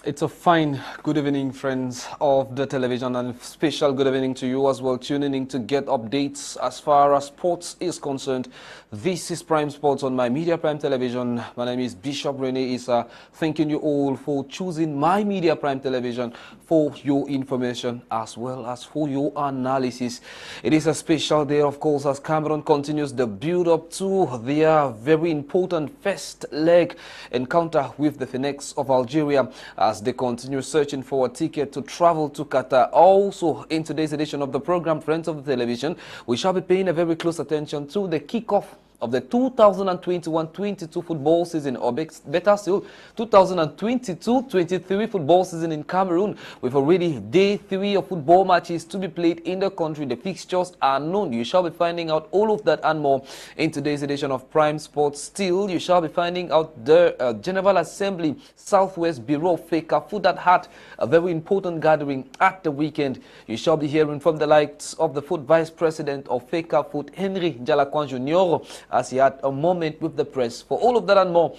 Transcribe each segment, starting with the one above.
It's a fine good evening, friends of the television, and special good evening to you as well, tuning in to get updates as far as sports is concerned. This is Prime Sports on my Media Prime Television. My name is Bishop Rene Isah. Thanking you all for choosing my Media Prime Television for your information as well as for your analysis. It is a special day, of course, as Cameroon continues the build-up to their very important first leg encounter with the Phoenix of Algeria, as they continue searching for a ticket to travel to Qatar. Also, in today's edition of the program, Friends of the Television, we shall be paying a very close attention to the kickoff of the 2021-22 football season, or better still, 2022-23 football season in Cameroon, with already day 3 of football matches to be played in the country. The fixtures are known. You shall be finding out all of that and more in today's edition of Prime Sports. Still, you shall be finding out the General Assembly Southwest Bureau fecafoot that had a very important gathering at the weekend. You shall be hearing from the likes of the foot vice president of fecafoot, Henry Jalakwan Jr., as he had a moment with the press. For all of that and more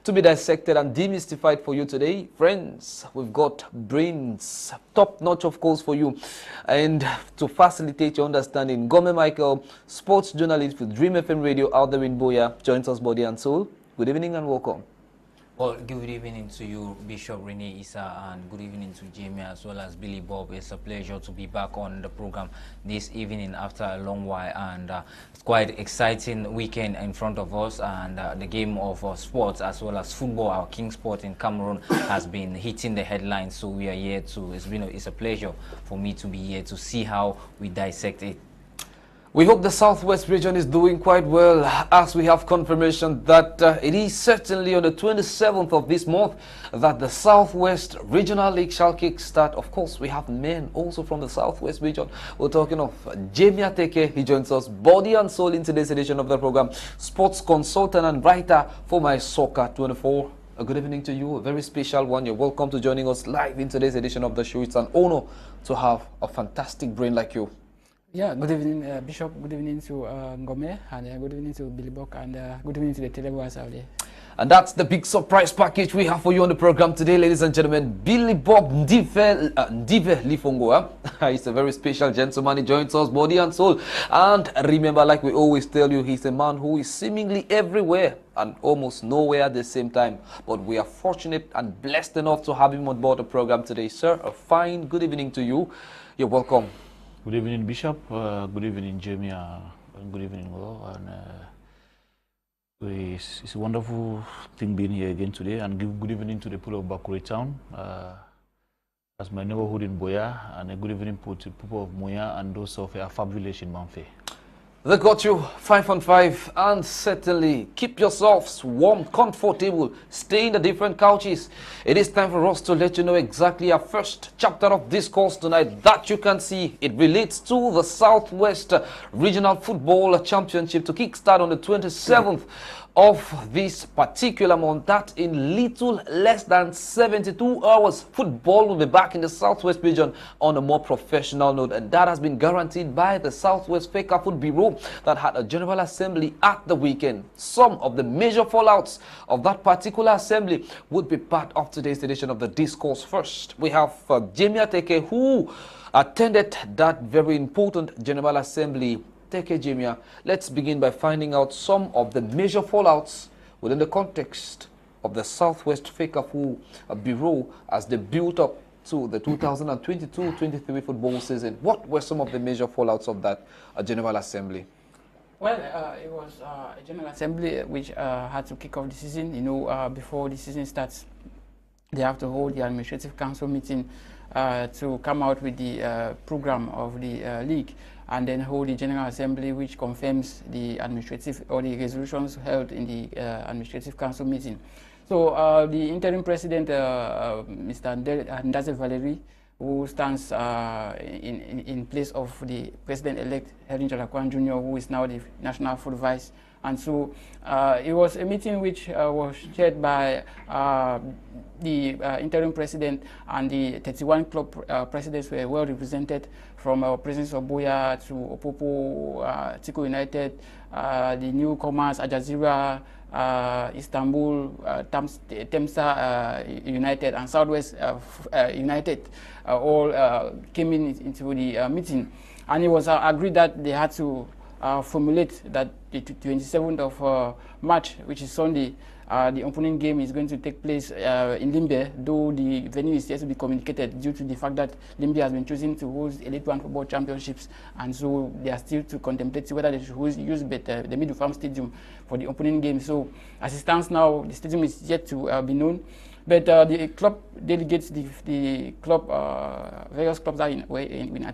to be dissected and demystified for you today, friends, we've got brains top notch, of course, for you. And to facilitate your understanding, Ngome Michael, sports journalist with Dream FM Radio out there in Buea, joins us body and soul. Good evening and welcome. Well, good evening to you, Bishop Rene Isah, and good evening to Jemea as well as Billy Bob. It's a pleasure to be back on the program this evening after a long while, and it's quite exciting weekend in front of us, and the game of sports as well as football, our king sport in Cameroon, has been hitting the headlines. So we are here to, it's a pleasure for me to be here to see how we dissect it. We hope the Southwest region is doing quite well, as we have confirmation that it is certainly on the 27th of this month that the Southwest Regional League shall kickstart. Of course, we have men also from the Southwest region. We're talking of Jemea Teke. He joins us body and soul in today's edition of the program. Sports consultant and writer for My Soccer 24. A good evening to you, a very special one. You're welcome to joining us live in today's edition of the show. It's an honor to have a fantastic brain like you. Yeah, good evening, Bishop. Good evening to Ngome, and good evening to Billy Bock, and good evening to the televiewers out there. And that's the big surprise package we have for you on the program today, ladies and gentlemen. Billy Bob Ndive LIFONGO. He's a very special gentleman. He joins us body and soul. And remember, like we always tell you, he's a man who is seemingly everywhere and almost nowhere at the same time. But we are fortunate and blessed enough to have him on board the program today. Sir, a fine good evening to you. You're welcome. Good evening, Bishop. Good evening, Jemea. And good evening, all. And it's a wonderful thing being here again today. And good evening to the people of Bakure Town, as my neighborhood in Buea, and a good evening to the people of Moya and those of Afab village in Manfe. They got you 5 on 5, and certainly keep yourselves warm, comfortable, stay in the different couches. It is time for us to let you know exactly our first chapter of discourse tonight that you can see. It relates to the Southwest Regional Football Championship to kickstart on the 27th of this particular month. That in little less than 72 hours, football will be back in the Southwest region on a more professional note, and that has been guaranteed by the Southwest fecafoot Bureau that had a General Assembly at the weekend. Some of the major fallouts of that particular assembly would be part of today's edition of the discourse. First, we have Jemea Teke, who attended that very important General Assembly. Teke, Jemea, let's begin by finding out some of the major fallouts within the context of the Southwest fecafoot Bureau as they built up to the 2022-23 football season. What were some of the major fallouts of that General Assembly? Well, it was a General Assembly which had to kick off the season. You know, before the season starts, they have to hold the Administrative Council meeting to come out with the program of the league, and then hold the General Assembly which confirms the administrative or the resolutions held in the Administrative Council meeting. So the interim president, Mr. Ndive, who stands in place of the president-elect, Henry Jalakwan Jr., who is now the national foot vice And so it was a meeting which was chaired by the interim president, and the 31 club presidents were well represented, from presidents of Buea to Opopo, Teke United, the newcomers, Algeria, Istanbul, Temsa United, and Southwest United all came into the meeting. And it was agreed that they had to formulate that the 27th of March, which is Sunday, the opening game is going to take place in Limbe, though the venue is yet to be communicated due to the fact that Limbe has been choosing to host Elite One Football Championships, and so they are still to contemplate whether they should use the Middle Farm Stadium for the opening game. So as it stands now, the stadium is yet to be known. But the club delegates, the club, various clubs that were in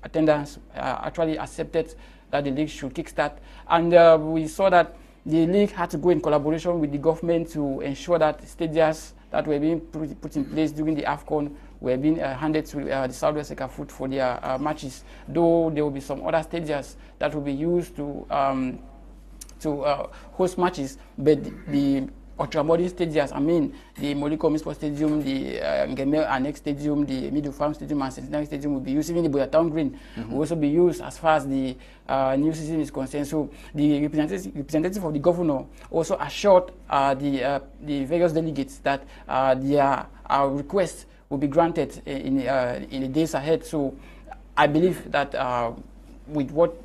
attendance actually accepted that the league should kickstart. And we saw that the league had to go in collaboration with the government to ensure that stadiums that were being put in place during the AFCON were being handed to the Southwest fecafoot for their matches, though there will be some other stadiums that will be used to host matches, but the ultramodern stadiums, I mean, the Moliko Sports Stadium, the Ngome Annex Stadium, the Middle Farm Stadium, and Centenary Stadium will be used. Even the Buea Town Green will also be used as far as the new season is concerned. So the representative of the governor also assured the various delegates that their request will be granted in the days ahead. So I believe that with what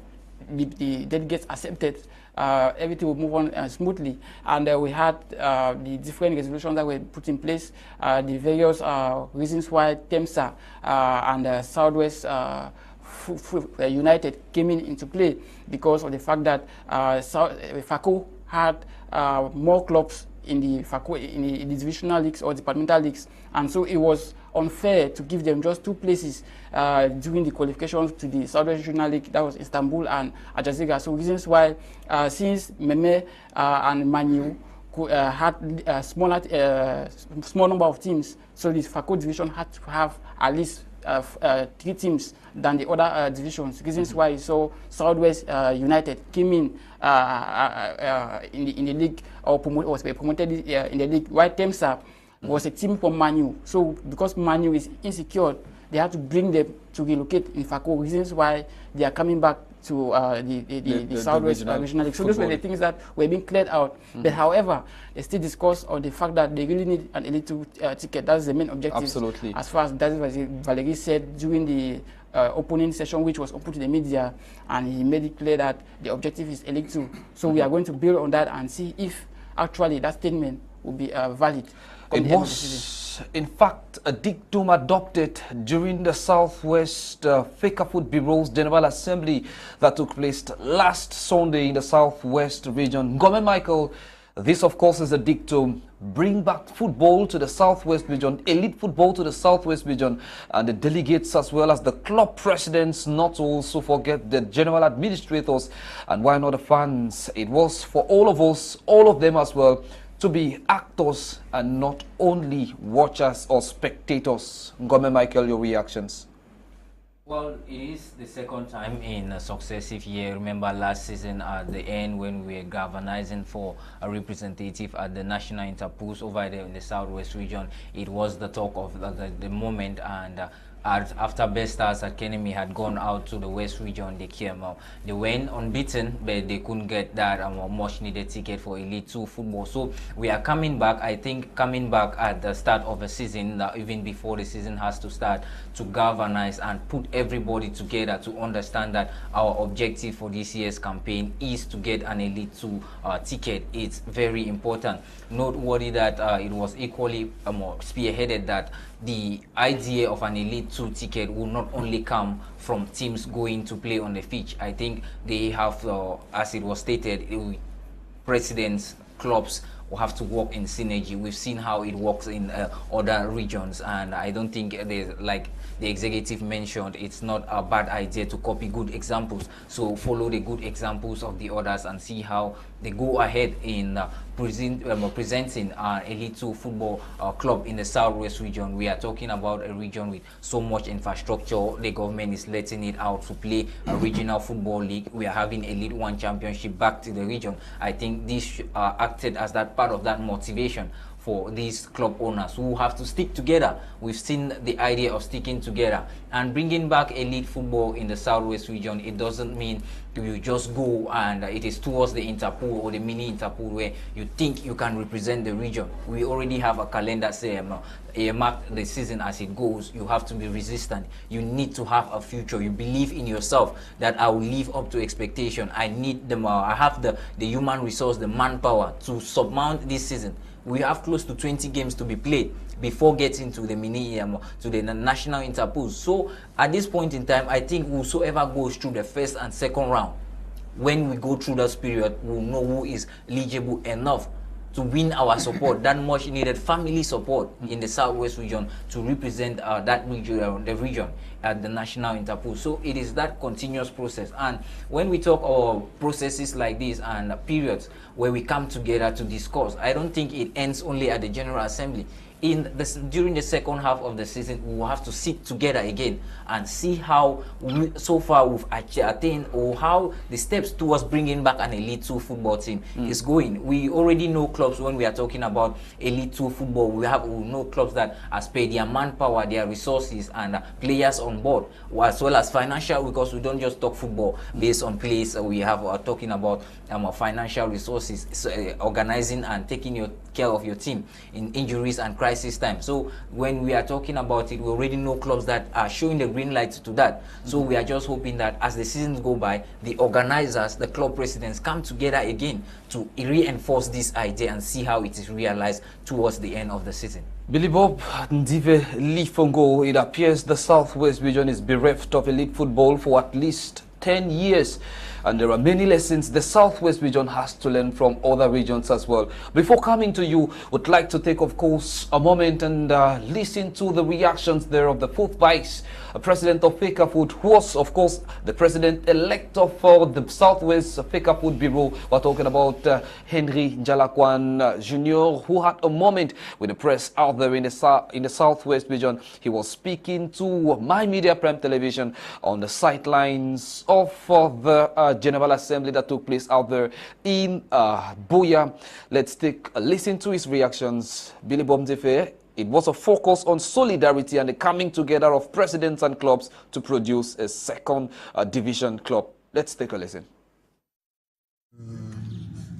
the delegates accepted, everything will move on smoothly, and we had the different resolutions that were put in place, the various reasons why TEMSA and Southwest United came into play, because of the fact that FACO had more clubs in the divisional leagues or departmental leagues, and so it was unfair to give them just two places during the qualifications to the Southwest Regional League, that was Istanbul and Algeria. So reasons why, since Ngome and Manu had a small number of teams, so the FACO division had to have at least 3 teams than the other divisions. Reasons why, so Southwest United came in the league, or was promoted in the league, while TEMSA was a team from Manu. So because Manu is insecure, they had to bring them to relocate in FACO. Reasons why they are coming back to the Southwest Regional League. So those were the things that were being cleared out. But however, they still discuss on the fact that they really need an Elite 2 ticket. That's the main objective. Absolutely. As far as Valerie said during the opening session, which was open to the media, and he made it clear that the objective is Elite 2. So we are going to build on that and see if actually that statement will be valid. It was, in fact, a dictum adopted during the Southwest fecafoot Bureau's General Assembly that took place last Sunday in the Southwest region. Ngome Michael, this of course is a dictum: bring back football to the Southwest region, elite football to the Southwest region, and the delegates as well as the club presidents, not to also forget the general administrators, and why not the fans. It was for all of us, all of them as well, to be actors and not only watchers or spectators. Ngome Michael, your reactions? Well, it is the second time in a successive year. Remember last season at the end when we were galvanizing for a representative at the National Interpose over there in the Southwest region. It was the talk of the moment, and after Best Stars Academy had gone out to the West region, they came out. They went unbeaten, but they couldn't get that much needed ticket for Elite 2 football. So we are coming back, I think, coming back at the start of a season, even before the season has to start, to galvanize and put everybody together to understand that our objective for this year's campaign is to get an Elite 2 ticket. It's very important. Noteworthy that it was equally spearheaded that the idea of an Elite 2 ticket will not only come from teams going to play on the pitch. I think they have, as it was stated, presidents, clubs will have to work in synergy. We've seen how it works in other regions, and I don't think there's, like the executive mentioned, it's not a bad idea to copy good examples. So follow the good examples of the others and see how they go ahead in presenting Elite 2 football club in the Southwest region. We are talking about a region with so much infrastructure. The government is letting it out to play a regional football league. We are having Elite 1 championship back to the region. I think this acted as that part of that motivation for these club owners who have to stick together. We've seen the idea of sticking together and bringing back elite football in the Southwest region. It doesn't mean you just go and it is towards the Interpol or the mini Interpol where you think you can represent the region. We already have a calendar say mark the season as it goes. You have to be resistant. You need to have a future. You believe in yourself that I will live up to expectation. I need them. I have the human resource, the manpower to surmount this season. We have close to 20 games to be played before getting to the mini to the national Interpol. So at this point in time, I think whosoever goes through the first and second round, when we go through that period, we'll know who is eligible enough to win our support, that much needed family support in the Southwest region to represent that region, the region at the national Interpol. So it is that continuous process. And when we talk of processes like this and periods where we come together to discuss, I don't think it ends only at the General Assembly. During the second half of the season, we will have to sit together again and see how so far we've attained or how the steps towards bringing back an Elite 2 football team is going. We already know clubs when we are talking about Elite 2 football. We know clubs that has paid their manpower, their resources, and players on board, as well as financial, because we don't just talk football based on players. We have talking about financial resources, organizing and taking care of your team in injuries and crisis time. So when we are talking about it, we already know clubs that are showing the green light to that. So we are just hoping that as the seasons go by, the organizers, the club presidents come together again to reinforce this idea and see how it is realized towards the end of the season. Billy Bob, Ndive, LIFONGO, it appears the Southwest region is bereft of elite football for at least 10 years. And there are many lessons the Southwest region has to learn from other regions as well. Before coming to you, would like to take, of course, a moment and listen to the reactions there of the fourth vice president of fecafoot, who was, of course, the president-elect of the Southwest fecafoot Bureau. We're talking about Henry Njalakwan Jr., who had a moment with the press out there in the Southwest region. He was speaking to My Media Prime Television on the sidelines of the General Assembly that took place out there in Buea. Let's take a listen to his reactions. Billy Bob Ndive. It was a focus on solidarity and the coming together of presidents and clubs to produce a second division club. Let's take a listen.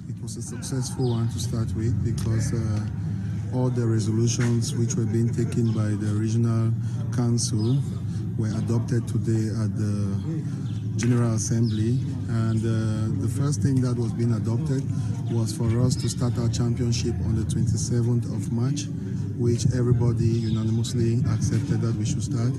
It was a successful one to start with because all the resolutions which were being taken by the regional council were adopted today at the General Assembly, and the first thing that was being adopted was for us to start our championship on the 27th of March, which everybody unanimously accepted that we should start,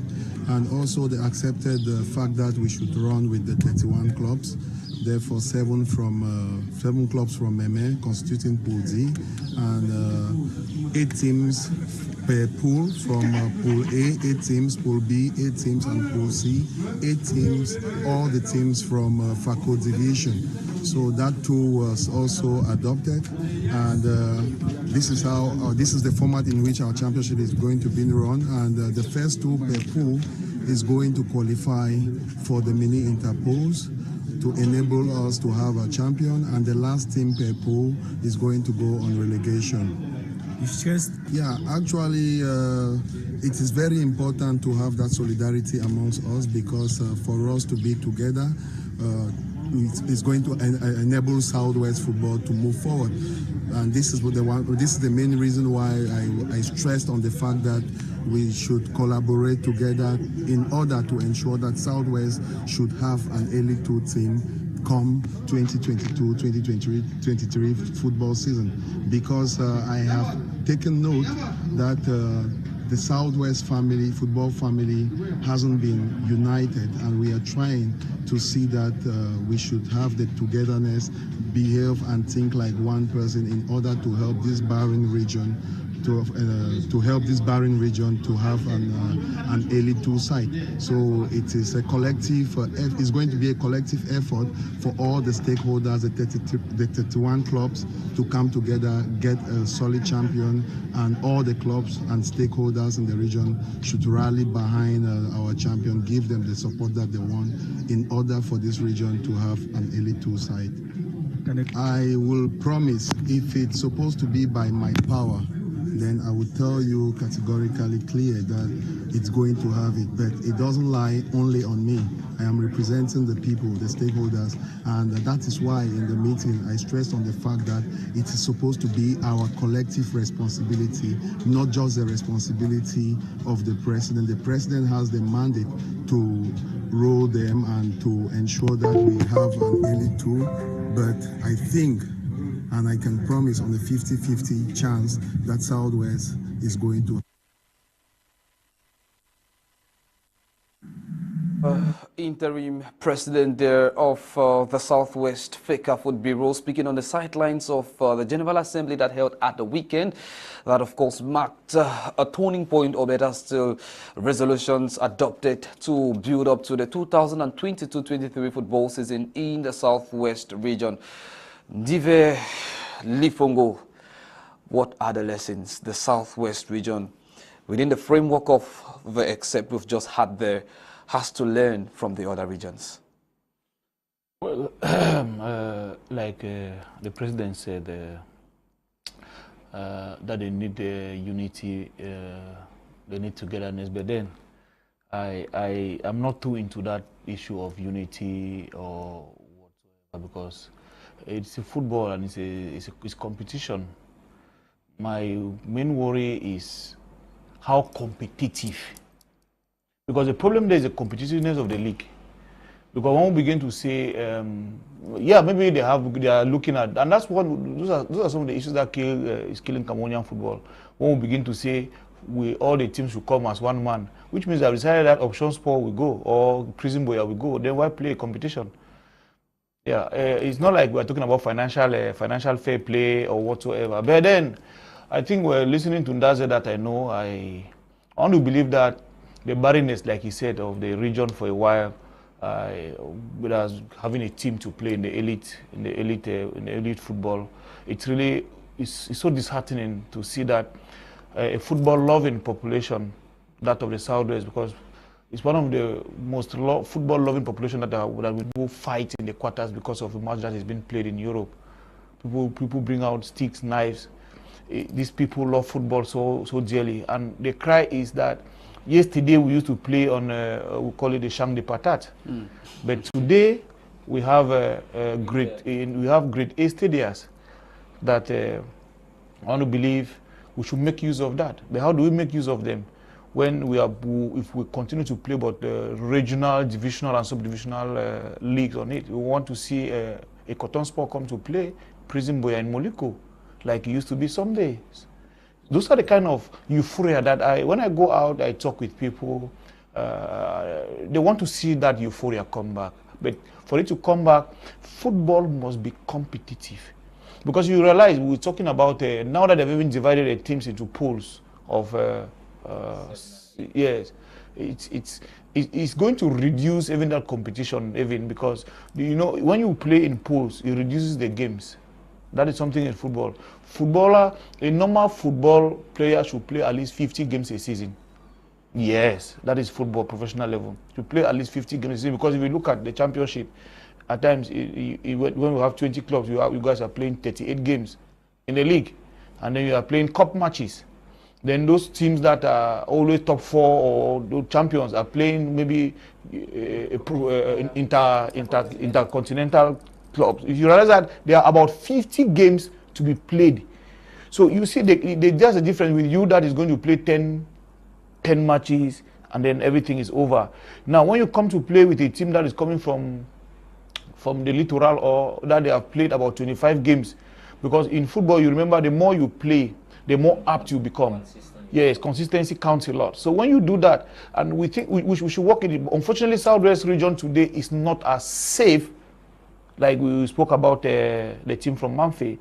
and also they accepted the fact that we should run with the 31 clubs. Therefore, seven clubs from Ngome constituting Pool D, and 8 teams per pool from Pool A, 8 teams, Pool B, 8 teams, and Pool C, 8 teams, all the teams from FACO division. So that too was also adopted, and this is the format in which our championship is going to be run, and the first 2 per pool is going to qualify for the mini Interpols to enable us to have a champion, and the last team per pool is going to go on relegation. Yeah, actually, it is very important to have that solidarity amongst us, because for us to be together, it's going to enable Southwest football to move forward. And this is the main reason why I stressed on the fact that we should collaborate together in order to ensure that Southwest should have an Elite 2 team come 2022-2023 football season, because I have taken note that the Southwest football family hasn't been united, and we are trying to see that we should have the togetherness, behave and think like one person in order to help this barren region to help this barren region to have an Elite 2 site. So it is a collective. It's going to be a collective effort for all the stakeholders, the 31 clubs, to come together, get a solid champion, and all the clubs and stakeholders in the region should rally behind our champion, give them the support that they want in order for this region to have an Elite 2 site. I will promise, if it's supposed to be by my power, then I will tell you categorically clear that it's going to have it. But it doesn't lie only on me. I am representing the people, the stakeholders, and that is why in the meeting I stressed on the fact that it is supposed to be our collective responsibility, not just the responsibility of the president. The president has the mandate to roll them and to ensure that we have an Elite 2, but I think, and I can promise on a 50-50 chance that Southwest is going to. Interim president there of the Southwest Fecafoot Bureau, speaking on the sidelines of the General Assembly that held at the weekend. That, of course, marked a turning point, or better still, resolutions adopted to build up to the 2022-23 football season in the Southwest region. Ndive, LIFONGO, what are the lessons the Southwest region, within the framework of the except we've just had there, has to learn from the other regions? Well, like the president said, that they need unity, they need togetherness, but then I am not too into that issue of unity or whatsoever, because it's a football and it's competition. My main worry is how competitive. Because the problem there is the competitiveness of the league. Because when we begin to say, yeah, maybe they are looking at, and that's one. Those are some of the issues that is killing Cameroonian football. When we begin to say, all the teams should come as one man, which means I've decided that Option Sport will go or Prison Buea will go. Then why play a competition? Yeah, it's not like we're talking about financial fair play or whatsoever. But then, I think we're listening to Ndaze that I know. I want to believe that the barrenness, like he said, of the region for a while, with us having a team to play in the elite football, it's really it's so disheartening to see that a football-loving population, that of the Southwest, because it's one of the most football-loving population that will go fight in the quarters because of the match that is being played in Europe. People bring out sticks, knives. These people love football so dearly, and the cry is that yesterday we used to play on we call it the Champ de Patate, but today we have grade A stadiums that I want to believe we should make use of that. But how do we make use of them? When if we continue to play about the regional, divisional and sub-divisional leagues on it, we want to see a Cotton Sport come to play Prison Buea in Moliko, like it used to be some days. Those are the kind of euphoria that when I go out, I talk with people, they want to see that euphoria come back. But for it to come back, football must be competitive. Because you realize we're talking about, now that they've even divided the teams into pools of, yes, it's going to reduce even that competition, even because, you know, when you play in pools, it reduces the games. That is something in football. A normal football player should play at least 50 games a season. Yes, that is football, professional level. You play at least 50 games a season, because if you look at the championship, at times, when we have 20 clubs, you guys are playing 38 games in the league. And then you are playing cup matches. Then those teams that are always top 4 or those champions are playing maybe intercontinental clubs. If you realize that there are about 50 games to be played. So you see, there's a difference with you that is going to play 10 matches and then everything is over. Now, when you come to play with a team that is coming from the littoral, or that they have played about 25 games, because in football, you remember, the more you play, the more apt you become. Yes, consistency counts a lot. So when you do that, and we think we should work in it. Unfortunately, Southwest region today is not as safe like we spoke about the team from Manfe.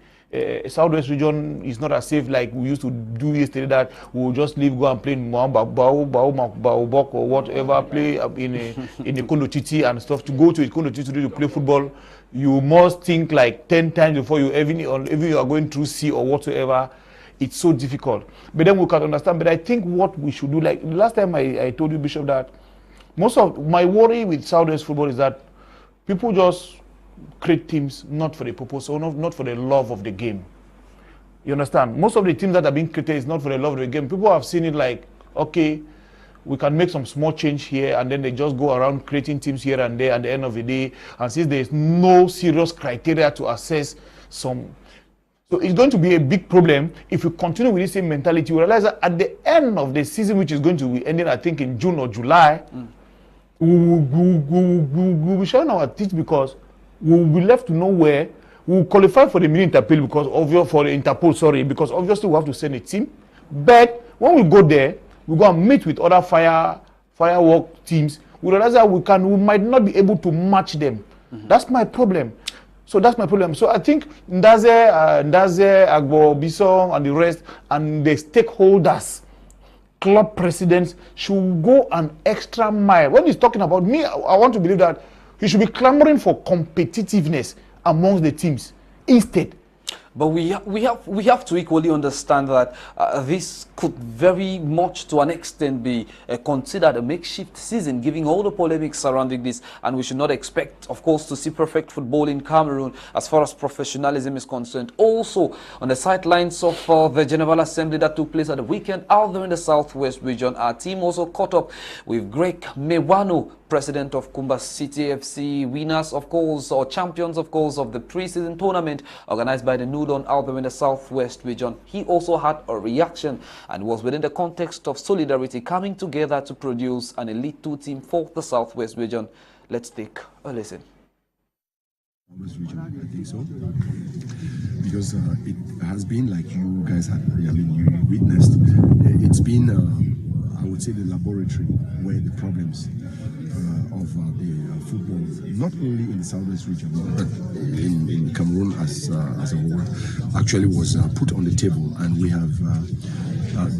Southwest region is not as safe like we used to do yesterday, that we'll just leave, go and play in Baobok or whatever, play in a Kondotiti and stuff. To go to Kondotiti to play football, you must think like 10 times before you even you are going through sea or whatsoever. It's so difficult. But then we can understand. But I think what we should do, like last time I told you, Bishop, that most of my worry with Southwest football is that people just create teams not for the purpose or not for the love of the game. You understand? Most of the teams that are being created is not for the love of the game. People have seen it like, okay, we can make some small change here, and then they just go around creating teams here and there at the end of the day. And since there is no serious criteria to assess some, so it's going to be a big problem if you continue with the same mentality. You realize that at the end of the season, which is going to be ending, I think, in June or July, we'll be showing our teeth because we'll be left to nowhere. We'll qualify for the mini Interpol because obviously we have to send a team. But when we go there, we go and meet with other firework teams. We realize that we might not be able to match them. That's my problem. So that's my problem. So I think Ndaze, Agbo, Bisong, and the rest, and the stakeholders, club presidents, should go an extra mile. When he's talking about me, I want to believe that he should be clamoring for competitiveness amongst the teams instead. But we have to equally understand that this could very much, to an extent, be considered a makeshift season, given all the polemics surrounding this. And we should not expect, of course, to see perfect football in Cameroon as far as professionalism is concerned. Also, on the sidelines of the General Assembly that took place at the weekend out there in the Southwest region, our team also caught up with Greg Mewano, president of Kumba City FC, winners, of course, or champions, of course, of the pre-season tournament organized by the Nudon out there in the Southwest region. He also had a reaction and was within the context of solidarity, coming together to produce an Elite 2 team for the Southwest region. Let's take a listen. Southwest region, I think so, because it has been like you guys had, you witnessed. It's been, I would say, the laboratory where the problems of the football, not only in the Southwest region, but in Cameroon as a whole, actually was put on the table, and we have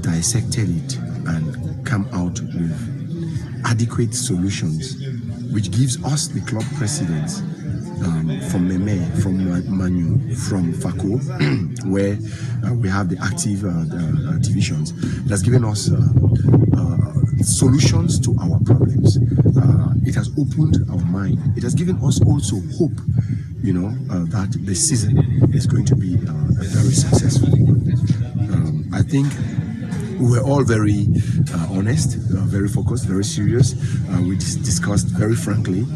dissected it and come out with adequate solutions, which gives us, the club presidents, from Ngome, from Manu, from Fako, where we have the active divisions. It has given us solutions to our problems. It has opened our mind. It has given us also hope, that the season is going to be very successful. I think we were all very honest, very focused, very serious. We discussed very frankly.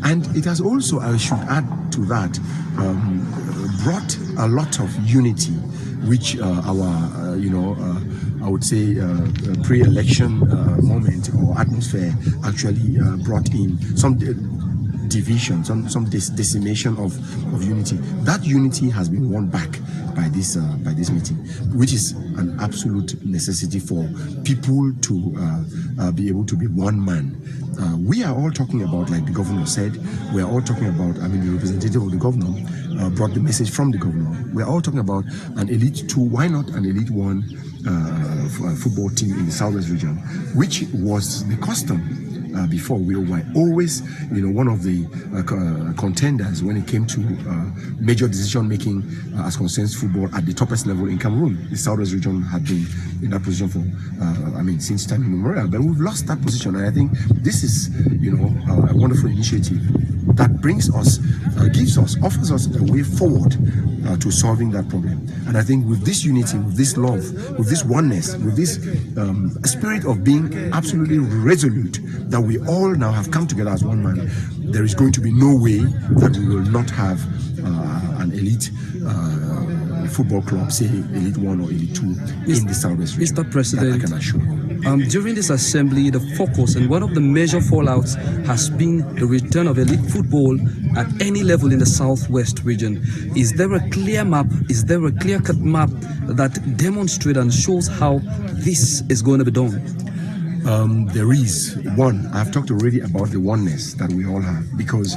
And it has also, I should add to that, brought a lot of unity, which I would say pre-election moment or atmosphere actually brought in some division, some decimation of unity. That unity has been won back by this meeting, which is an absolute necessity for people to be able to be one man. We are all talking about, like the governor said, we are all talking about, the representative of the governor brought the message from the governor. We are all talking about an Elite 2, why not an Elite 1 football team in the Southwest region, which was the custom before. We were always, one of the contenders when it came to major decision making as concerns football at the toppest level in Cameroon. The Southwest region had been in that position for, since time immemorial. But we've lost that position, and I think this is, a wonderful initiative that brings us, offers us a way forward to solving that problem. And I think with this unity, with this love, with this oneness, with this spirit of being absolutely resolute, that we all now have come together as one man, there is going to be no way that we will not have an elite football club, say Elite 1 or Elite 2 in the Southwest region. Mr. President, that I can assure you. During this assembly, the focus and one of the major fallouts has been the return of elite football at any level in the Southwest region. Is there a clear map? Is there a clear-cut map that demonstrates and shows how this is going to be done? there is one. I've talked already about the oneness that we all have, because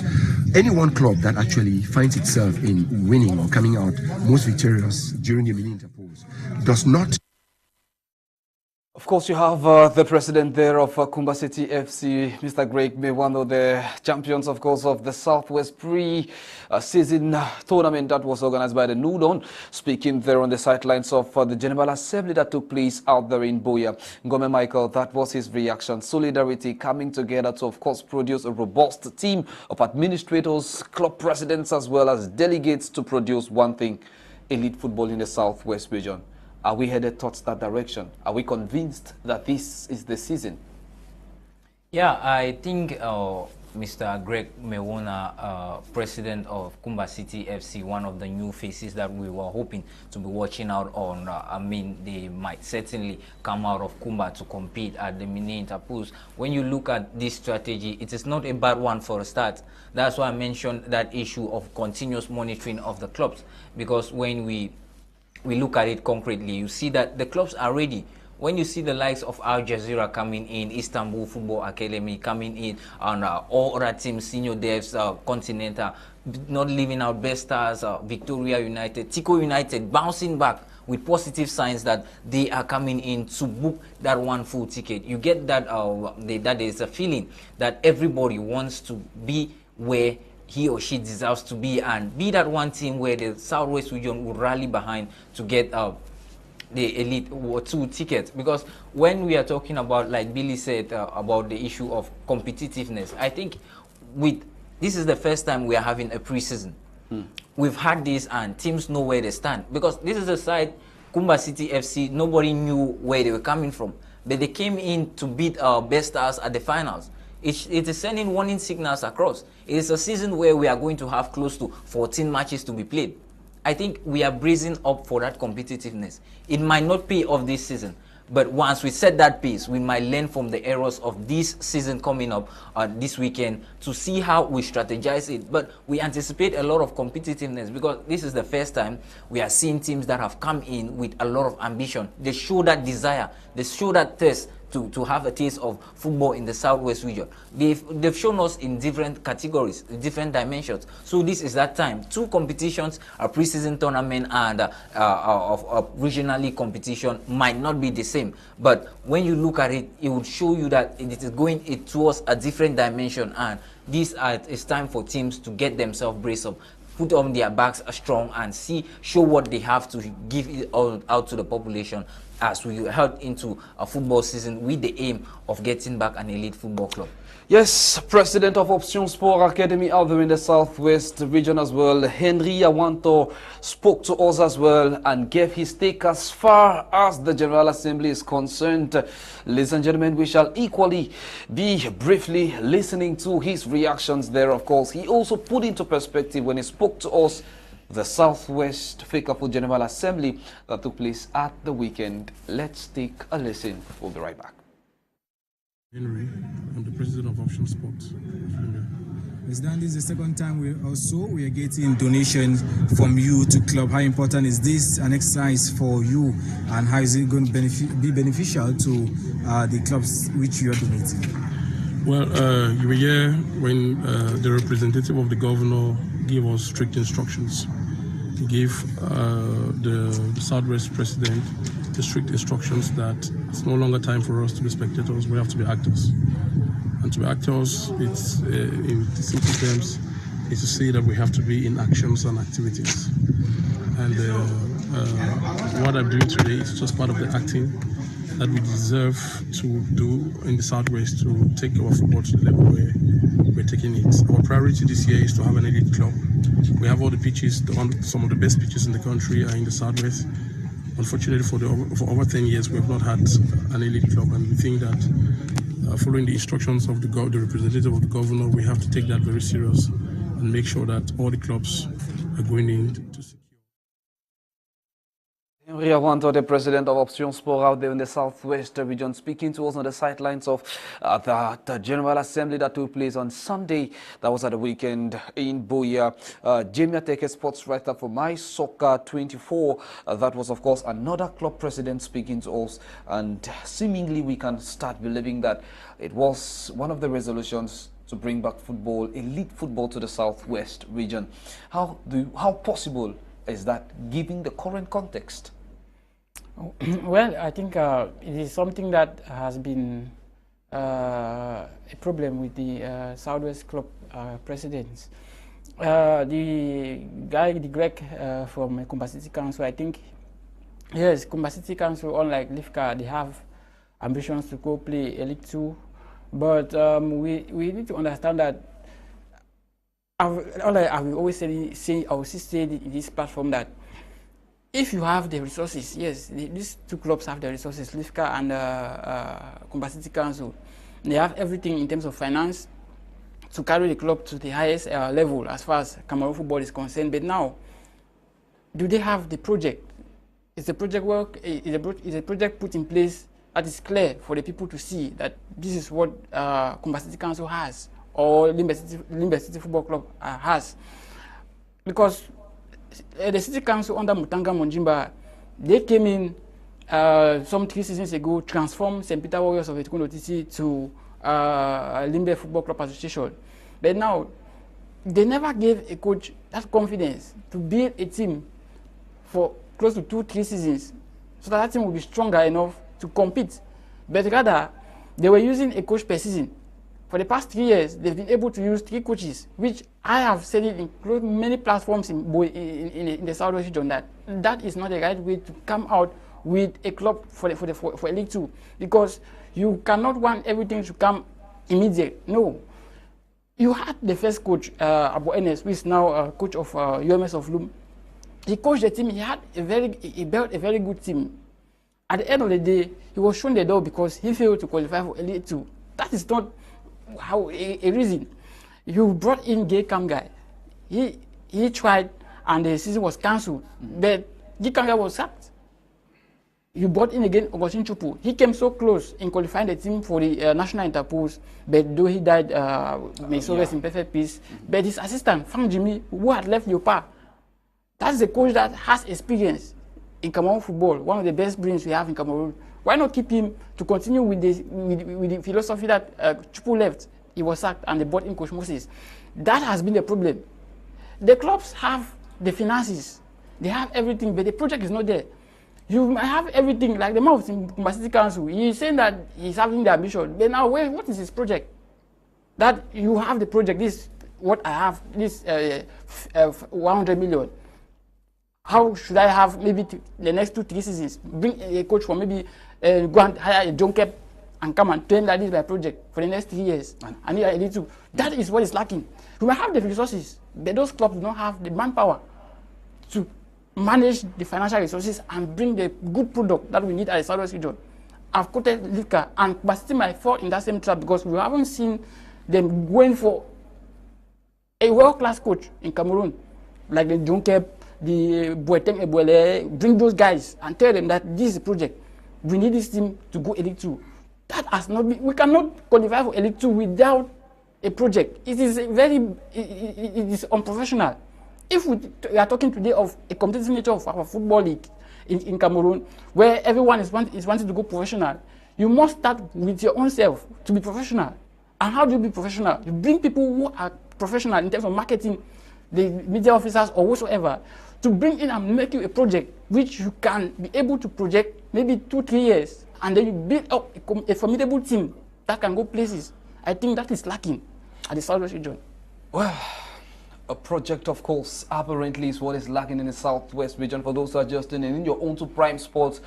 any one club that actually finds itself in winning or coming out most victorious during the mini interpose does not. Of course, you have the president there of Kumba City FC, Mr. Greg May, one of the champions, of course, of the Southwest pre-season tournament that was organized by the Nudon, speaking there on the sidelines of the General Assembly that took place out there in Buea. Ngome Michael, that was his reaction. Solidarity coming together to, of course, produce a robust team of administrators, club presidents, as well as delegates to produce one thing: elite football in the Southwest region. Are we headed towards that direction? Are we convinced that this is the season? Yeah, I think Mr. Greg Mewona, president of Kumba City FC, one of the new faces that we were hoping to be watching out on. I mean, they might certainly come out of Kumba to compete at the mini interpose. When you look at this strategy, it is not a bad one for a start. That's why I mentioned that issue of continuous monitoring of the clubs, because when we look at it concretely, you see that the clubs are ready. When you see the likes of Algeria coming in, Istanbul Football Academy coming in, and all other teams, senior devs, Continental, not leaving out best stars, Victoria United, Tico United, bouncing back with positive signs that they are coming in to book that one full ticket. You get that that is a feeling that everybody wants to be where he or she deserves to be, and be that one team where the Southwest region will rally behind to get the elite or two tickets. Because when we are talking about, like Billy said, about the issue of competitiveness, I think this is the first time we are having a preseason. We've had this and teams know where they stand, because this is a side, Kumba City FC, nobody knew where they were coming from, but they came in to beat our best stars at the finals. It is sending warning signals across. It is a season where we are going to have close to 14 matches to be played. I think we are bracing up for that competitiveness. It might not pay off this season, but once we set that pace, we might learn from the errors of this season coming up this weekend to see how we strategize it. But we anticipate a lot of competitiveness, because this is the first time we are seeing teams that have come in with a lot of ambition. They show that desire, they show that thirst to have a taste of football in the Southwest region. They've shown us in different categories, different dimensions. So this is that time. Two competitions, a preseason tournament and a regionally competition, might not be the same. But when you look at it, it would show you that it is going towards a different dimension. And this is time for teams to get themselves braced up, put on their backs strong, and show what they have to give it all out to the population as we head into a football season with the aim of getting back an elite football club. Yes, president of Option Sport Academy out there in the Southwest region as well, Henry Awanto, spoke to us as well and gave his take as far as the General Assembly is concerned. Ladies and gentlemen, we shall equally be briefly listening to his reactions there. Of course, he also put into perspective when he spoke to us the Southwest fecafoot General Assembly that took place at the weekend. Let's take a listen. We'll be right back. Henry, I'm the president of Option Sports. Ms. Dan, this is the second time we are getting donations from you to club. How important is this an exercise for you, and how is it going to be beneficial to the clubs which you are donating? Well, you were here when the representative of the governor gave us strict instructions. He gave the Southwest president the strict instructions that it's no longer time for us to be spectators, we have to be actors. And to be actors, it's in simple terms, is to say that we have to be in actions and activities. And what I'm doing today is just part of the acting that we deserve to do in the Southwest to take our football to the level where we're taking it. Our priority this year is to have an elite club. We have all the pitches, some of the best pitches in the country are in the Southwest. Unfortunately, for over 10 years, we have not had an elite club, and we think that following the instructions of the representative of the governor, we have to take that very serious and make sure that all the clubs are going in to secure. We have one the president of Option Sport out there in the southwest region speaking to us on the sidelines of the General Assembly that took place on Sunday. That was at the weekend in Buea. Jemea Teke, sports writer for My Soccer 24. That was, of course, another club president speaking to us. And seemingly we can start believing that it was one of the resolutions to bring back football, elite football to the southwest region. How possible is that given the current context? Well, I think it is something that has been a problem with the Southwest Club presidents. The Greg from Kumba City Council, I think, yes, Kumba City Council, unlike LIFCA, they have ambitions to go play Elite 2, but we need to understand that, I will always say in this platform that if you have the resources, yes, these two clubs have the resources, LIFCA and Kumba City Council. They have everything in terms of finance to carry the club to the highest level as far as Cameroon football is concerned. But now, do they have the project? Is the project work? Is a project put in place that is clear for the people to see that this is what Kumba City Council has or Limbe City Football Club has? Because the City Council under Mutanga Monjimba, they came in some 3 seasons ago, transformed St. Peter Warriors of Etikono TC to Limbe Football Club Association. But now, they never gave a coach that confidence to build a team for close to 2-3 seasons so that team will be stronger enough to compete. But rather, they were using a coach per season. For the past 3 years, they've been able to use 3 coaches, which I have said it in many platforms in the Southwest region that is not the right way to come out with a club for League 2, because you cannot want everything to come immediate. No. You had the first coach, Abu Enes, who is now coach of UMS of Loom. He coached the team. He built a very good team. At the end of the day, he was shown the door because he failed to qualify for Elite 2. That is not how a reason. You brought in Gay Cam guy. He tried and the season was cancelled. But Gay Cam guy was sacked. You brought in again Augustin Chupu. He came so close in qualifying the team for the national interpose, but though he died, may so rest in perfect peace. But his assistant, Fang Jimmy, who had left Leopard, that's the coach that has experience in Cameroon football, one of the best brains we have in Cameroon. Why not keep him to continue with the philosophy that Chupu left? He was sacked and they brought in Coach Moses. That has been the problem. The clubs have the finances, they have everything, but the project is not there. You might have everything, like the man in Kumba City Council. He's saying that he's having the ambition, but now what is his project? That you have the project, this what I have, this 100 million. How should I have maybe the next 2-3 seasons? Bring a coach for maybe go and hire a John Kep and come and train like this by project for the next 3 years. And I need to. That is what is lacking. We might have the resources, but those clubs do not have the manpower to manage the financial resources and bring the good product that we need at the Southwest region. I've quoted Lika, and but still might fall in that same trap because we haven't seen them going for a world-class coach in Cameroon, like the John Kep, the Buea, bring those guys and tell them that this is a project. We need this team to go Elite 2. That has not been, we cannot qualify for Elite 2 without a project. It is it is unprofessional. If we are talking today of a competitive nature of our football league in Cameroon, where everyone is wanting to go professional, you must start with your own self to be professional. And how do you be professional? You bring people who are professional in terms of marketing, the media officers or whatsoever, to bring in and make you a project which you can be able to project maybe 2-3 years, and then you build up a formidable team that can go places. I think that is lacking at the Southwest region. Well, a project, of course, apparently is what is lacking in the Southwest region. For those who are just tuning in, your own to Prime Sports.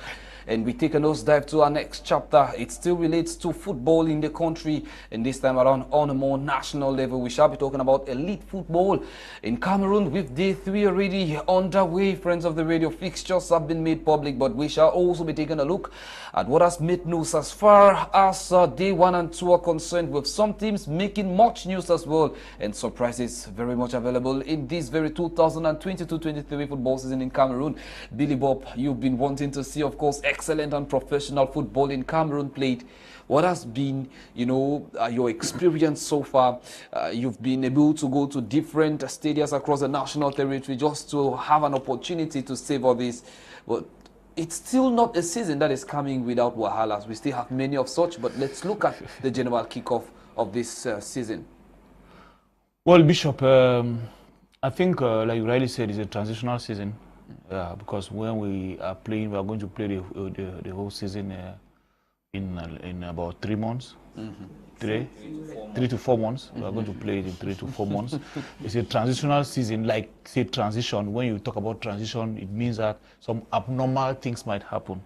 and we take a nosedive to our next chapter. It still relates to football in the country, and this time around on a more national level. We shall be talking about elite football in Cameroon with day 3 already underway. Friends of the radio, fixtures have been made public, but we shall also be taking a look at what has made news as far as day 1 and 2 are concerned, with some teams making much news as well, and surprises very much available in this very 2022-23 football season in Cameroon. Billy Bob, you've been wanting to see, of course, excellent and professional football in Cameroon played. What has been, your experience so far? You've been able to go to different stadiums across the national territory just to have an opportunity to savor this. But it's still not a season that is coming without wahalas. We still have many of such, but let's look at the general kickoff of this season. Well, Bishop, I think, like you rightly said, it's a transitional season. Because when we are playing, we are going to play the whole season in about 3 months. 3 to 4 months. We are going to play it in 3 to 4 months. It's a transitional season, like say transition. When you talk about transition, it means that some abnormal things might happen.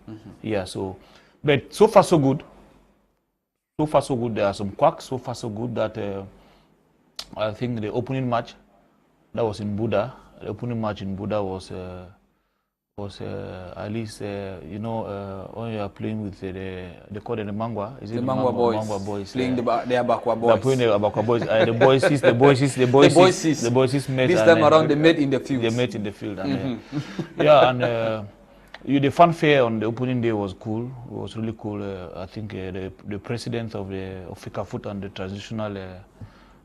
But so far so good. So far so good. There are some quacks. So far so good that I think the opening match that was in Buea. The opening match in Buea was at least when you are playing with they call it the Mangwa. Is it the Mangwa boys? Playing the Abakwa boys. They're playing the Abakwa boys. The boys met. This time around they met in the field. They met in the field. And, the fanfare on the opening day was cool. It was really cool. I think the president of fecafoot and the transitional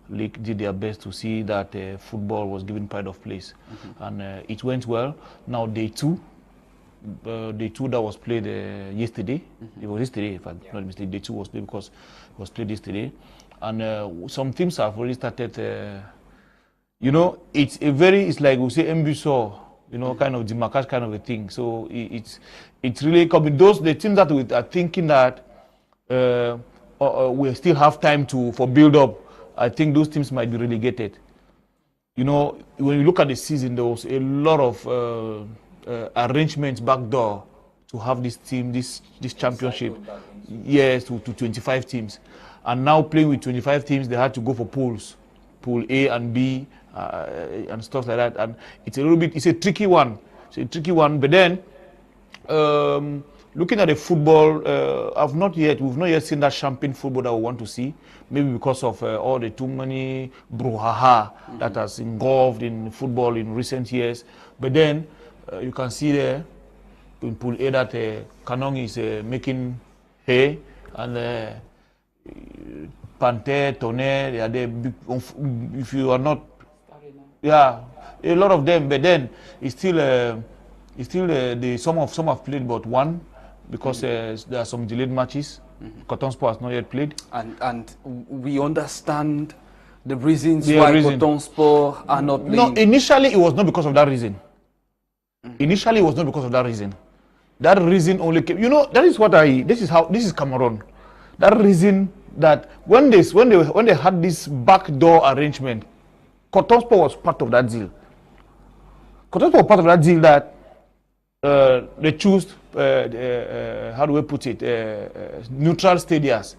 league did their best to see that football was given pride of place, and it went well. Now day 2 that was played yesterday. It was yesterday, if I'm not mistaken. Day 2 was played because it was played yesterday, and some teams have already started. It's like we say MBSO, kind of demarcation kind of a thing. So it's really coming. The teams that we are thinking that we still have time for build up. I think those teams might be relegated. When you look at the season, there was a lot of arrangements backdoor to have this team, this championship, yes, to 25 teams. And now playing with 25 teams, they had to go for pools, pool A and B, and stuff like that. And it's a tricky one. But then, looking at the football, we've not yet seen that champagne football that we want to see. Maybe because of all the too many brouhaha that has engulfed in football in recent years. But then you can see there in Pool A that Kanong is making hay, and Panther, Tonnerre, they are there. If you are not, a lot of them. But then it's still some have played but one. Because there are some delayed matches. Cotton Sport has not yet played. And we understand the reasons why Cotton Sport are not playing. No, initially it was not because of that reason. Initially it was not because of that reason. That reason only came, this is Cameroon. That reason that when they had this backdoor arrangement, Cotton Sport was part of that deal. Cotton Sport was part of that deal that they choose, how do we put it, neutral stadiums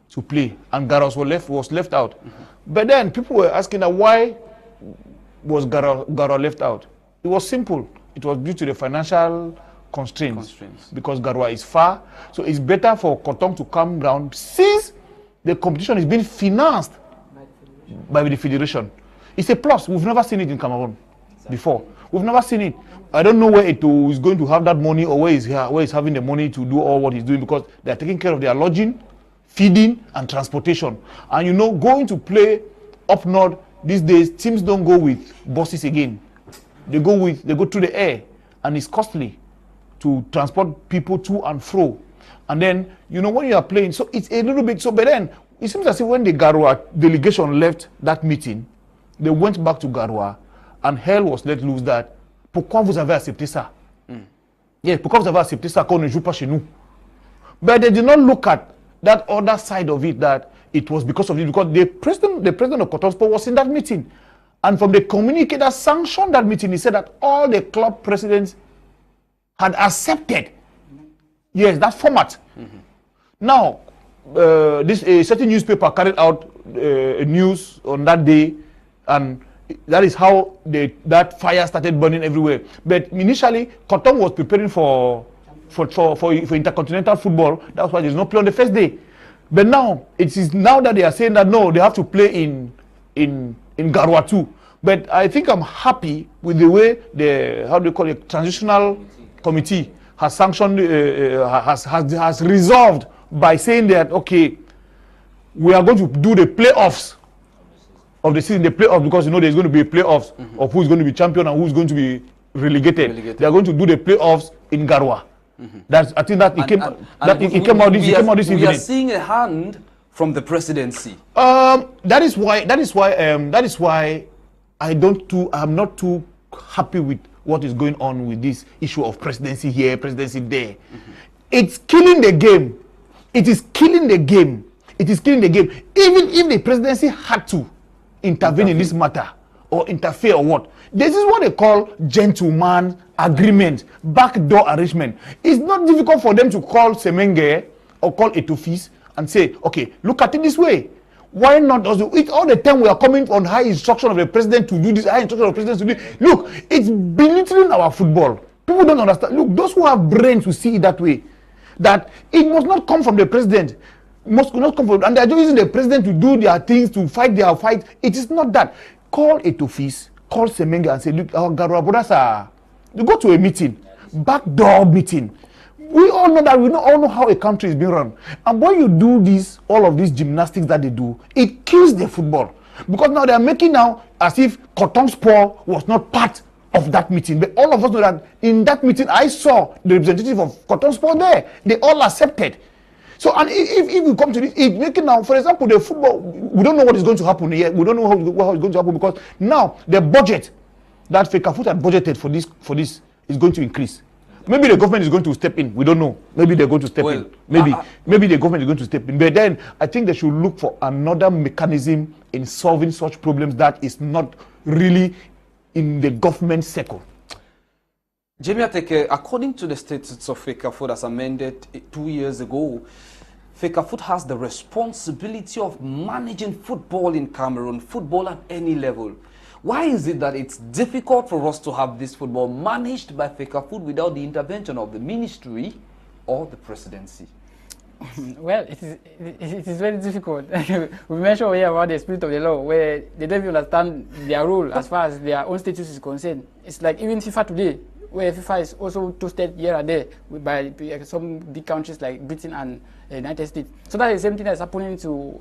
to play, and Garros was left out. But then people were asking why was Garros left out? It was simple. It was due to the financial constraints. Because Garros is far, so it's better for Cotton to come down since the competition is being financed by the federation. It's a plus. We've never seen it in Cameroon before. We've never seen it. I don't know where it is going to have that money, or where he's having the money to do all what he's doing, because they're taking care of their lodging, feeding, and transportation. And going to play up north these days, teams don't go with buses again. They go through the air, and it's costly to transport people to and fro. And then when you are playing, so it's a little bit. So, but then it seems as if when the Garoua delegation left that meeting, they went back to Garoua. And hell was let loose that pourquoi vous avez accepté ça? Pourquoi vous avez accepté ça qu'on ne joue pas chez nous? But they did not look at that other side of it, that it was because of it, because the president of Cotton Sport was in that meeting. And from the communique that sanctioned that meeting, he said that all the club presidents had accepted Yes, that format. Now, a certain newspaper carried out news on that day, and that is how that fire started burning everywhere. But initially, Cotton was preparing for intercontinental football. That's why there's no play on the first day. But now, it is now that they are saying that no, they have to play in Garwa too. But I think I'm happy with the way the transitional committee has sanctioned, has resolved by saying that, okay, we are going to do the playoffs of the season, because you know there's going to be playoffs of who's going to be champion and who's going to be relegated. They are going to do the playoffs in Garwa. I think that it came out this evening. We are seeing a hand from the presidency. That is why I'm not too happy with what is going on with this issue of presidency here, presidency there. It's killing the game. It is killing the game. It is killing the game. Even if the presidency had to intervene in this matter or interfere or what, this is what they call gentleman agreement, backdoor arrangement. It's not difficult for them to call Semenge or call Etofis and say, okay, look at it this way. Why not also it all the time we are coming on high instruction of the president to do this, high instruction of the president to do this. Look, it's belittling our football. People don't understand. Look, those who have brains will see it that way. That it must not come from the president. Must not come from, and they're just using the president to do their things, to fight their fight. It is not that. Call Etofis, call Semenge and say, look, our Garwa brothers are, you go to a meeting, backdoor meeting. We all know that, we all know how a country is being run. And when you do this, all of these gymnastics that they do, it kills the football. Because now they are making now as if Cotton Sport was not part of that meeting. But all of us know that in that meeting, I saw the representative of Cotton Sport there. They all accepted. So, and if we come to this, it's making now, for example, the football, we don't know what is going to happen here. We don't know how it's going to happen, because now the budget that fecafoot had budgeted for this is going to increase. Maybe the government is going to step in. We don't know. Maybe they're going to step in. Maybe the government is going to step in. But then I think they should look for another mechanism in solving such problems that is not really in the government circle. Jemea Teke, according to the statutes of fecafoot as amended 2 years ago, fecafoot has the responsibility of managing football in Cameroon, football at any level. Why is it that it's difficult for us to have this football managed by fecafoot without the intervention of the ministry or the presidency? Well, it is very difficult. We mentioned here about the spirit of the law, where they don't even understand their role as far as their own status is concerned. It's like even FIFA today, where FIFA is also toasted here and there by some big countries like Britain and the United States. So that is the same thing that's happening to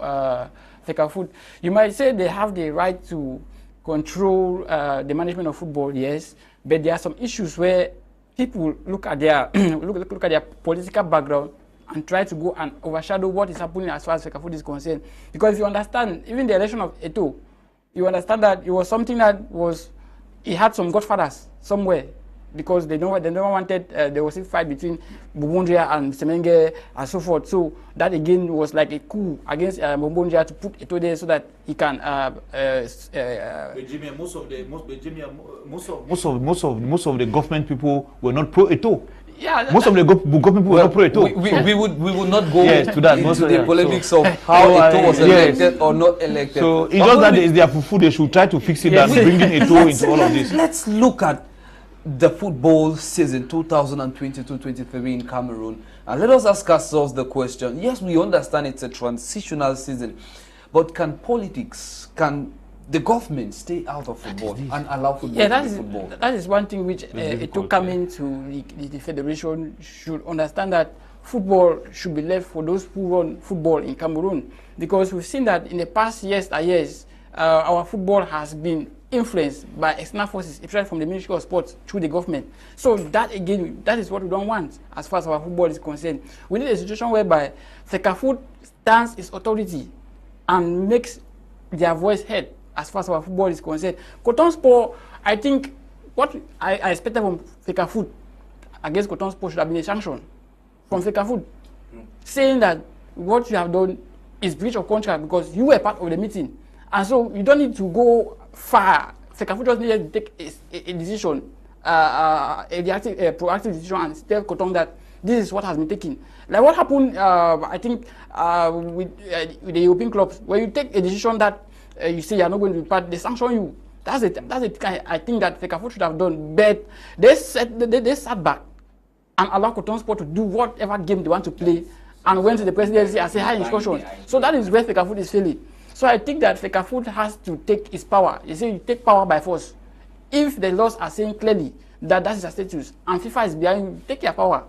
fecafoot. You might say they have the right to control the management of football, yes, but there are some issues where people look at their look at their political background and try to go and overshadow what is happening as far as fecafoot is concerned. Because if you understand, even the election of Eto, you understand that it was something that it had some godfathers somewhere, because they never wanted, there was a fight between Buea and Semenge and so forth. So that again was like a coup against Buea to put Eto there so that he can. Most of the government people were not pro Eto. Yeah, most of the government people were not pro Eto. We would not go to that, into the polemics of how Eto was elected or not elected. So it's just that it's their fufu. They should try to fix it and bring in Eto into all of this. Let's look at the football season 2022-23 in Cameroon, and let us ask ourselves the question. Yes, we understand it's a transitional season, but can the government stay out of football and allow football to be football? That is one thing which Eto coming to the federation should understand, that football should be left for those who run football in Cameroon, because we've seen that in the past years, our football has been influenced by external forces, especially from the Ministry of Sports through the government. So that again, that is what we don't want as far as our football is concerned. We need a situation whereby fecafoot stands its authority and makes their voice heard as far as our football is concerned. Cotton Sport, I think what I expected from fecafoot against Cotton Sport should have been a sanction from fecafoot, saying that what you have done is breach of contract because you were part of the meeting. And so you don't need to go far. fecafoot just needed to take a decision, a proactive decision, and tell Cotton that this is what has been taken. Like what happened, I think, with the European clubs, where you take a decision that you say you are not going to be part, they sanction you. That's it. I think that fecafoot should have done. But they sat back and allow Coton Sport to do whatever game they want to play, and went to the presidency and say high instructions. So that is where fecafoot is failing. So I think that fecafoot has to take its power. You say you take power by force. If the laws are saying clearly that that is a status and FIFA is behind you, take your power.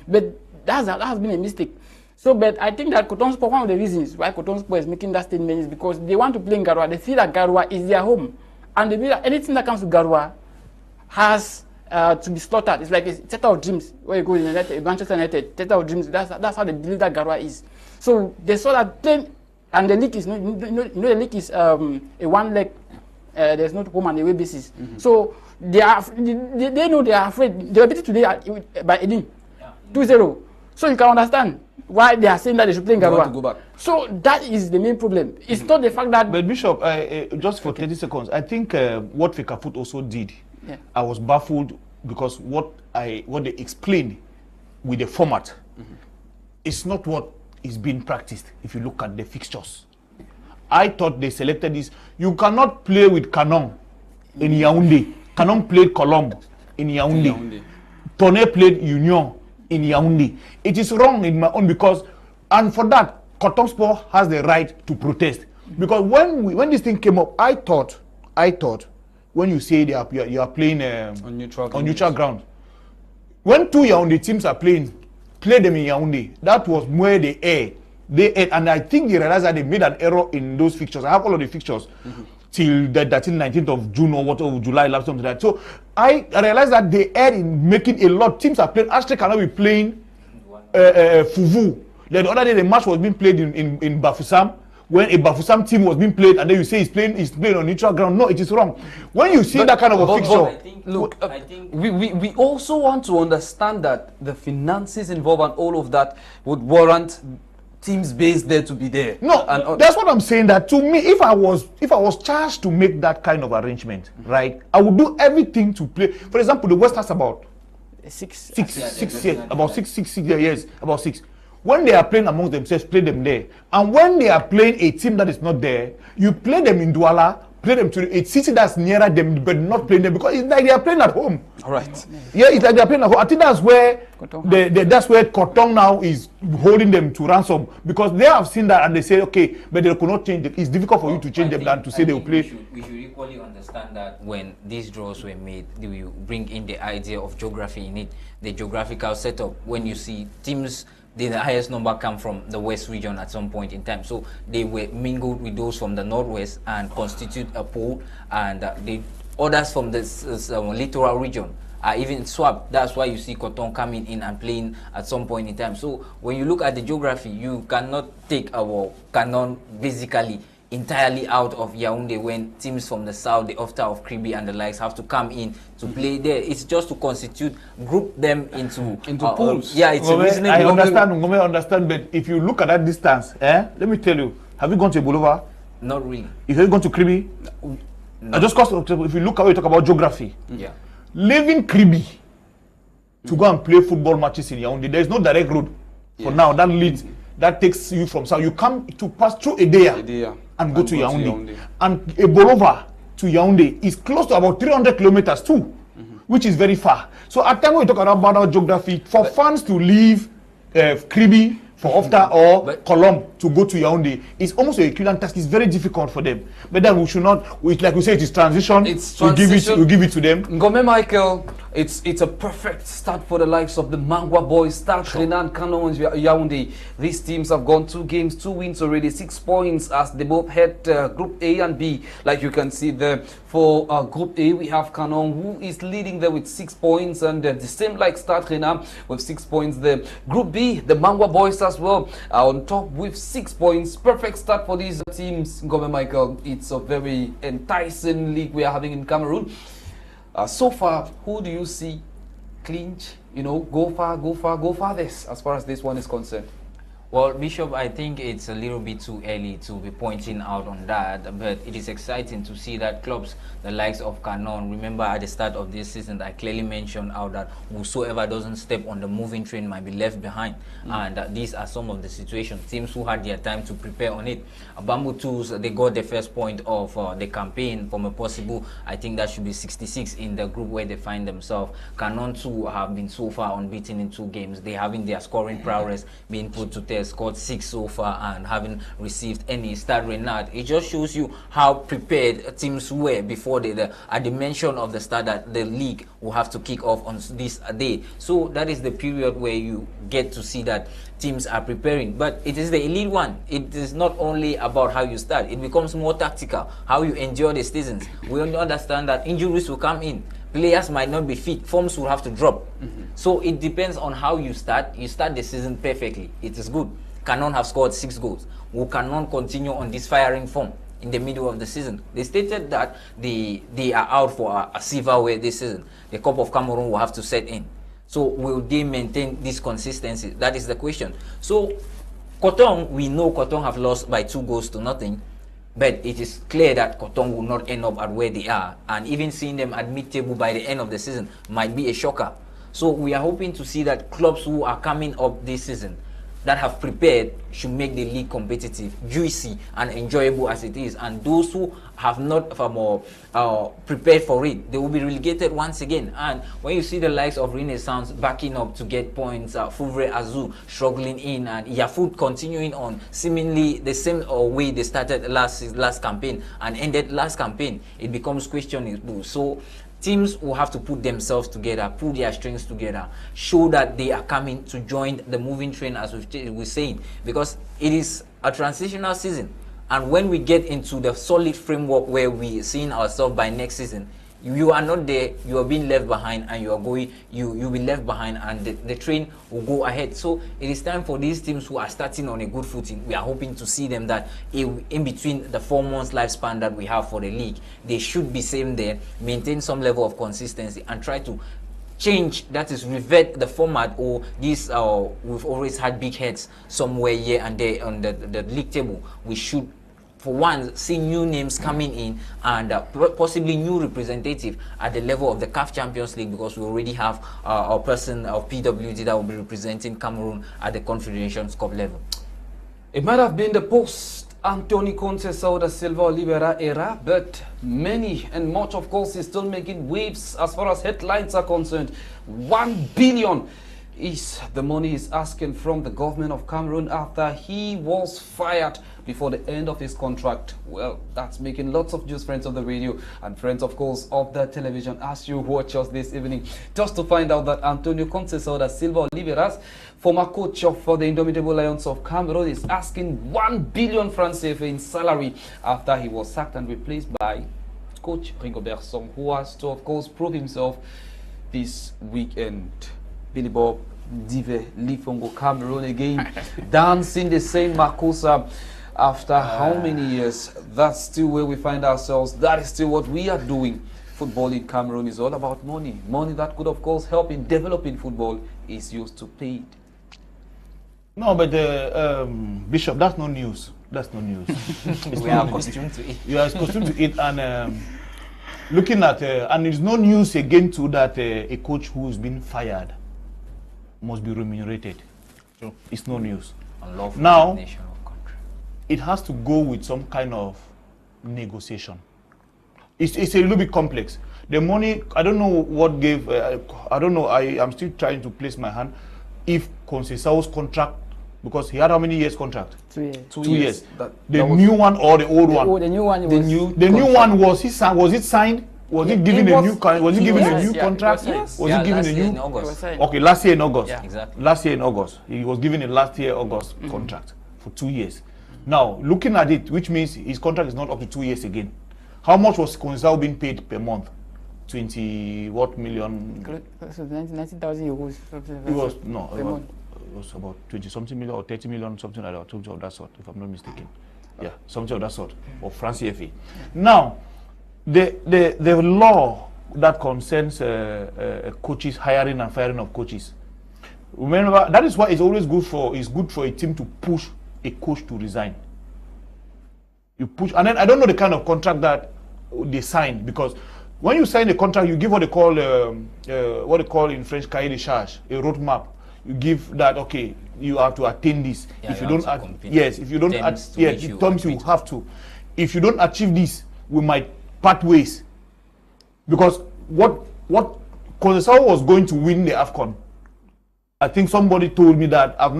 But that has been a mistake. So, but I think that Coton Sport, one of the reasons why Coton Sport is making that statement is because they want to play in Garoua. They feel that Garoua is their home. And they feel that anything that comes to Garoua has to be slaughtered. It's like a theater of dreams where you go in Manchester United, theater of dreams. That's how they believe that Garoua is. So they saw that playing, and the league is the league is a one leg. There's not home and away basis. So they know they are afraid. They were beaten today by Edim 2-0. So you can understand why they are saying that they should play in Garoua. So that is the main problem. It's not the fact that. But Bishop, just for 30 seconds, I think what fecafoot also did, I was baffled because what they explained with the format, it's not what is being practiced. If you look at the fixtures, I thought they selected this. You cannot play with Canon in Yaoundé. Canon played Colombe in Yaoundé. Tonnerre played Union in Yaoundé. It is wrong in my own because, and for that, Coton Sport has the right to protest. Because when this thing came up, I thought, when you say you are playing on neutral ground, when two Yaoundé teams are playing, play them in Yaoundé. That was where they aired. And I think they realized that they made an error in those fixtures. I have all of the fixtures till the 19th of June or whatever, July, something like that. So I realized that they erred in making a lot. Teams are playing. Ashley cannot be playing Fuvu. The other day, the match was being played in Bafoussam, when a Bafoussam team was being played, and then you say he's playing on neutral ground. No, it is wrong. When you see that kind of a fixture, we also want to understand that the finances involved and all of that would warrant teams based there to be there. No, that's what I'm saying. That to me, if I was charged to make that kind of arrangement, right, I would do everything to play. For example, the West has about six years. When they are playing amongst themselves, play them there. And when they are playing a team that is not there, you play them in Douala, play them to a city that's nearer them, but not playing them because it's like they are playing at home. All right. Yeah, it's like they are playing at home. I think that's where that's where Coton now is holding them to ransom because they have seen that and they say, okay, but they could not change it. It's difficult for you to change them than to say they will play. We should equally understand that when these draws were made, they will bring in the idea of geography in it, the geographical setup. When you see teams, the highest number come from the West region at some point in time. So they were mingled with those from the Northwest and constitute a pool, and the others from the littoral region are even swapped. That's why you see Coton coming in and playing at some point in time. So when you look at the geography, you cannot take our canon basically entirely out of Yaoundé when teams from the south, the Ofta of Kribi and the likes, have to come in to play there. It's just to group them into pools. Yeah, it's Ngome, a reasonable. I understand, Ngome understand, but if you look at that distance, let me tell you, have you gone to Bolova? Not really. If you have gone to Kribi? No. Just cause if you look at, you talk about geography. Yeah. Leaving Kribi to go and play football matches in Yaoundé, there is no direct road for now. That leads, that takes you from south. You come to pass through Edea and go to Yaoundé. And Bolova to Yaoundé is close to about 300 kilometers too, which is very far. So at time when we talk about our geography, for fans to leave Kribi for Ofta or Colombe to go to Yaoundé, it's almost a equivalent task. It's very difficult for them. But then we should not, like we say, it is transition. We give it to them. Ngome Michael, it's a perfect start for the likes of the Mangwa boys, Start, Rene and Kano and Yaoundé. These teams have gone 2 games, 2 wins already, 6 points as they both head Group A and B. Like you can see there, for Group A, we have Canon who is leading there with 6 points, and the same like Start Rene with 6 points there. Group B, the Mangwa boys as well are on top with 6 points. Perfect start for these teams. Ngome Michael, it's a very enticing league we are having in Cameroon. So far, who do you see clinch, go farthest as far as this one is concerned? Well, Bishop, I think it's a little bit too early to be pointing out on that, but it is exciting to see that clubs, the likes of Canon, remember at the start of this season, I clearly mentioned out that whosoever doesn't step on the moving train might be left behind. And these are some of the situations. Teams who had their time to prepare on it. Bamboo Tools, they got the first point of the campaign from a possible, I think that should be 66 in the group where they find themselves. Canon too have been so far unbeaten in 2 games. They having their scoring prowess being put to test. Scored 6 so far and haven't received any start. Renard, it just shows you how prepared teams were before at the mention of the start that the league will have to kick off on this day. So that is the period where you get to see that teams are preparing. But it is the elite one. It is not only about how you start. It becomes more tactical, how you endure the seasons. We understand that injuries will come in. Players might not be fit. Forms will have to drop. So it depends on how you start. You start the season perfectly. It is good. Canon have scored 6 goals. Will Canon continue on this firing form in the middle of the season? They stated that they are out for a silverware this season. The Cup of Cameroon will have to set in. So will they maintain this consistency? That is the question. So Cotton, we know Cotton have lost by 2 goals to nothing. But it is clear that Cotton will not end up at where they are. And even seeing them at mid-table by the end of the season might be a shocker. So we are hoping to see that clubs who are coming up this season that have prepared should make the league competitive, juicy, and enjoyable as it is. And those who have not prepared for it, they will be relegated once again. And when you see the likes of Renaissance backing up to get points, Fouvre Azul struggling in, and Yafoot continuing on seemingly the same way they started last campaign and ended last campaign, it becomes questionable. So teams will have to put themselves together, put their strengths together, show that they are coming to join the moving train, as we're saying, because it is a transitional season. And when we get into the solid framework where we're seeing ourselves by next season, you are not there, you are being left behind, and you'll be left behind, and the train will go ahead. So it is time for these teams who are starting on a good footing. We are hoping to see them that in between the 4 months lifespan that we have for the league, they should be same there, maintain some level of consistency, and try to change, that is revert the format, or this we've always had big heads somewhere here and there on the league table. We should, for one, see new names coming in, and possibly new representative at the level of the CAF Champions League, because we already have our person of PWD that will be representing Cameroon at the Confederations Cup level. It might have been the post-Antonio Concaicao da Silva Oliveira era, but many and much, of course, is still making waves as far as headlines are concerned. 1 billion is the money he's asking from the government of Cameroon after he was fired before the end of his contract. Well, that's making lots of news, friends of the radio and friends, of course, of the television, as you watch us this evening, just to find out that Antonio Concaicao da Silva Oliveira, former coach for the Indomitable Lions of Cameroon, is asking 1 billion francs CFA in salary after he was sacked and replaced by coach Rigobert Song, who has to, of course, prove himself this weekend. Billy Bob, Ndive, LIFONGO, Cameroon again, dancing the same Makosa after how many years? That's still where we find ourselves. That is still what we are doing. Football in Cameroon is all about money. Money that could, of course, help in developing football is used to pay it. No, but Bishop, that's no news. That's no news. We are accustomed to it. You are accustomed to it, and looking at, and it's no news again to that a coach who's been fired must be remunerated. Sure. It's no news. Now, it has to go with some kind of negotiation. It's a little bit complex. The money, I don't know what gave, I don't know, I'm still trying to place my hand. If Conceição's contract, because he had how many years contract? 2 years. 2 years. The new one or the old one? The new one. The new one, was it signed? Was he given a new contract? Yes. Was he given a new? Okay, last year in August. Yeah. Exactly. Last year in August, he was given a last year August contract for 2 years. Now, looking at it, which means his contract is not up to 2 years again. How much was Conceição being paid per month? 20 what million? 19,000 euros. It was no. It was about 20 something million or 30 million, something like that, something of that sort, if I'm not mistaken. Yeah, something of that sort, or FRS CFA. Now, the law that concerns coaches, hiring and firing of coaches, Remember, that is why it's always good for a team to push a coach to resign. You push, and then I don't know the kind of contract that they signed, because when you sign a contract, you give what they call in French cahier de charge, a roadmap. You give that, okay, you have to attain this. Yeah, if you don't, if you don't, it terms you have to. If you don't achieve this, we might part ways. Because what Concaicao was going to win the AFCON. I think somebody told me that I've